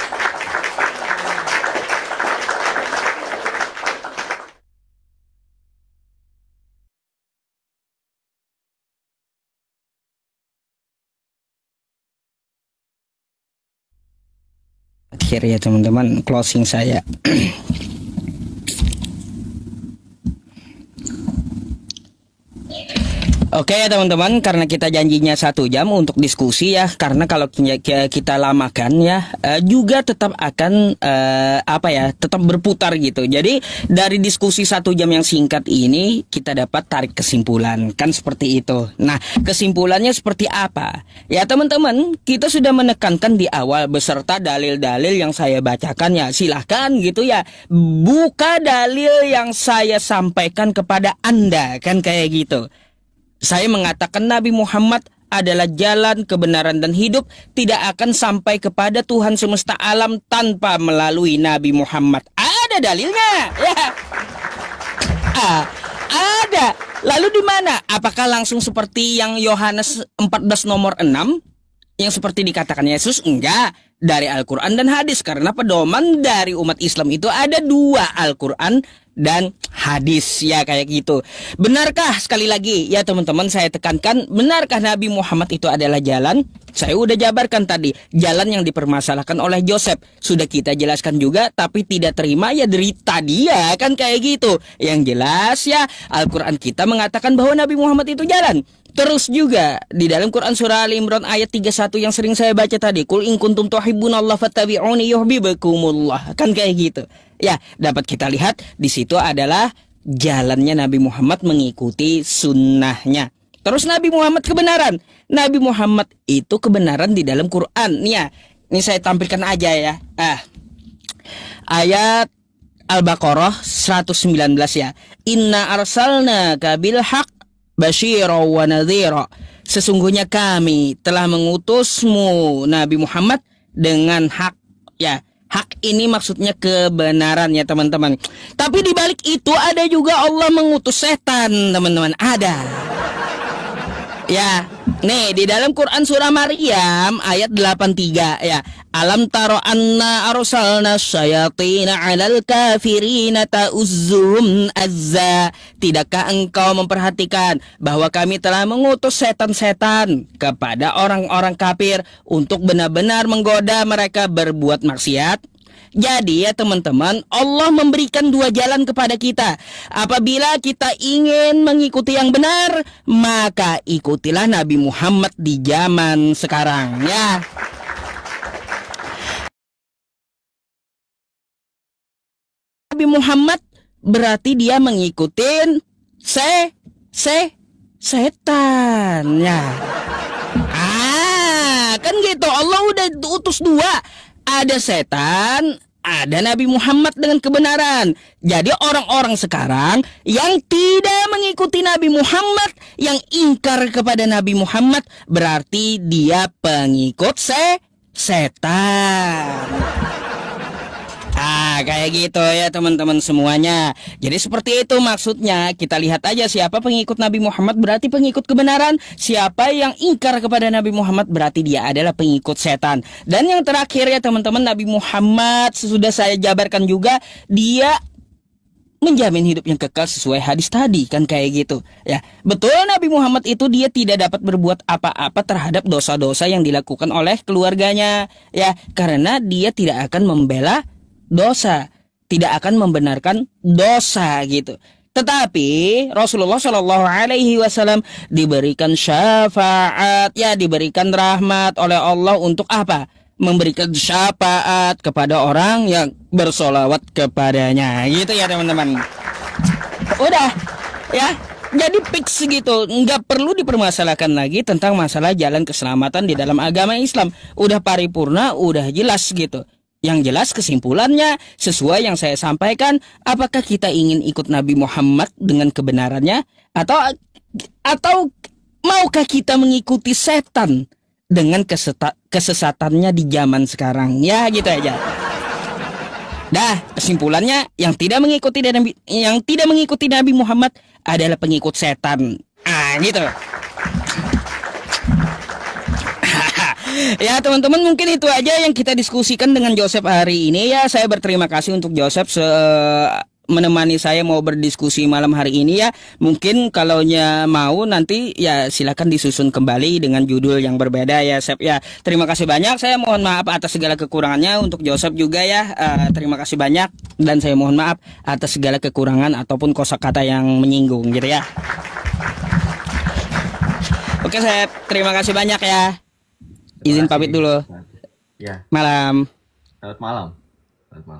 Akhir ya teman-teman, closing saya. Oke ya teman-teman, karena kita janjinya 1 jam untuk diskusi ya, karena kalau kita lamakan ya juga tetap akan tetap berputar gitu. Jadi dari diskusi 1 jam yang singkat ini kita dapat tarik kesimpulan, kan seperti itu. Nah, kesimpulannya seperti apa? Ya teman-teman, kita sudah menekankan di awal beserta dalil-dalil yang saya bacakan ya. Silahkan gitu ya, buka dalil yang saya sampaikan kepada Anda, kan kayak gitu. Saya mengatakan Nabi Muhammad adalah jalan kebenaran dan hidup, tidak akan sampai kepada Tuhan semesta alam tanpa melalui Nabi Muhammad. Ada dalilnya, ya. Ada. Lalu di mana? Apakah langsung seperti yang Yohanes 14 nomor 6 yang seperti dikatakan Yesus? Enggak. Dari Al-Quran dan hadis, karena pedoman dari umat Islam itu ada 2, Al-Quran dan hadis, ya kayak gitu. Benarkah, sekali lagi ya teman-teman saya tekankan, benarkah Nabi Muhammad itu adalah jalan? Saya udah jabarkan tadi, jalan yang dipermasalahkan oleh Joseph sudah kita jelaskan juga, tapi tidak terima ya derita dia, kan kayak gitu. Yang jelas ya Al-Quran kita mengatakan bahwa Nabi Muhammad itu jalan. Terus juga di dalam Quran surah Ali Imran ayat 31 yang sering saya baca tadi, Qul in kuntum tuhibbunallah fattabi'uni yuhibbukumullah, kan kayak gitu. Ya, dapat kita lihat di situ adalah jalannya Nabi Muhammad mengikuti sunnahnya. Terus Nabi Muhammad kebenaran. Nabi Muhammad itu kebenaran di dalam Quran. Nih ya, ini saya tampilkan aja ya. Ayat Al-Baqarah 119 ya. Inna arsalnaka bil haq basyira wa nadhira. Sesungguhnya kami telah mengutusmu Nabi Muhammad dengan hak, ya. Hak ini maksudnya kebenaran ya teman-teman. Tapi di balik itu ada juga Allah mengutus setan, teman-teman. Ada. Ya, nih di dalam Quran surah Maryam ayat 83 ya. Alam taro anna arsalna syayatina 'alal kafirina ta'uzzum azza. Tidakkah engkau memperhatikan bahwa kami telah mengutus setan-setan kepada orang-orang kafir untuk benar-benar menggoda mereka berbuat maksiat? Jadi ya teman-teman, Allah memberikan 2 jalan kepada kita. Apabila kita ingin mengikuti yang benar, maka ikutilah Nabi Muhammad di zaman sekarang ya. Nabi Muhammad berarti dia mengikuti setan ya. Kan gitu. Allah udah utus 2. Ada setan, ada Nabi Muhammad dengan kebenaran. Jadi orang-orang sekarang yang tidak mengikuti Nabi Muhammad, yang ingkar kepada Nabi Muhammad, berarti dia pengikut setan. Kayak gitu ya teman-teman semuanya. Jadi seperti itu maksudnya. Kita lihat aja siapa pengikut Nabi Muhammad berarti pengikut kebenaran. Siapa yang ingkar kepada Nabi Muhammad berarti dia adalah pengikut setan. Dan yang terakhir ya teman-teman, Nabi Muhammad sudah saya jabarkan juga, dia menjamin hidup yang kekal sesuai hadis tadi, kan kayak gitu ya. Betul, Nabi Muhammad itu dia tidak dapat berbuat apa-apa terhadap dosa-dosa yang dilakukan oleh keluarganya ya, karena dia tidak akan membela dosa, tidak akan membenarkan dosa gitu. Tetapi Rasulullah Shallallahu Alaihi Wasallam diberikan syafaat, ya diberikan rahmat oleh Allah untuk apa? Memberikan syafaat kepada orang yang bersolawat kepadanya, gitu ya teman-teman. Udah, ya. Jadi fix gitu, nggak perlu dipermasalahkan lagi tentang masalah jalan keselamatan di dalam agama Islam. Udah paripurna, udah jelas gitu. Yang jelas kesimpulannya sesuai yang saya sampaikan, apakah kita ingin ikut Nabi Muhammad dengan kebenarannya atau maukah kita mengikuti setan dengan kesesatannya di zaman sekarang? Ya gitu aja. Dah, kesimpulannya yang tidak mengikuti Nabi Muhammad adalah pengikut setan. Gitu. Ya teman-teman, mungkin itu aja yang kita diskusikan dengan Joseph hari ini ya. Saya berterima kasih untuk Joseph menemani saya mau berdiskusi malam hari ini ya. Mungkin kalau mau nanti ya silakan disusun kembali dengan judul yang berbeda ya Sep ya. Terima kasih banyak. Saya mohon maaf atas segala kekurangannya, untuk Joseph juga ya. Terima kasih banyak dan saya mohon maaf atas segala kekurangan ataupun kosakata yang menyinggung gitu ya. Oke, Sep. Terima kasih banyak ya. Izin pamit dulu. Ya, Malam. selamat malam. Selamat malam.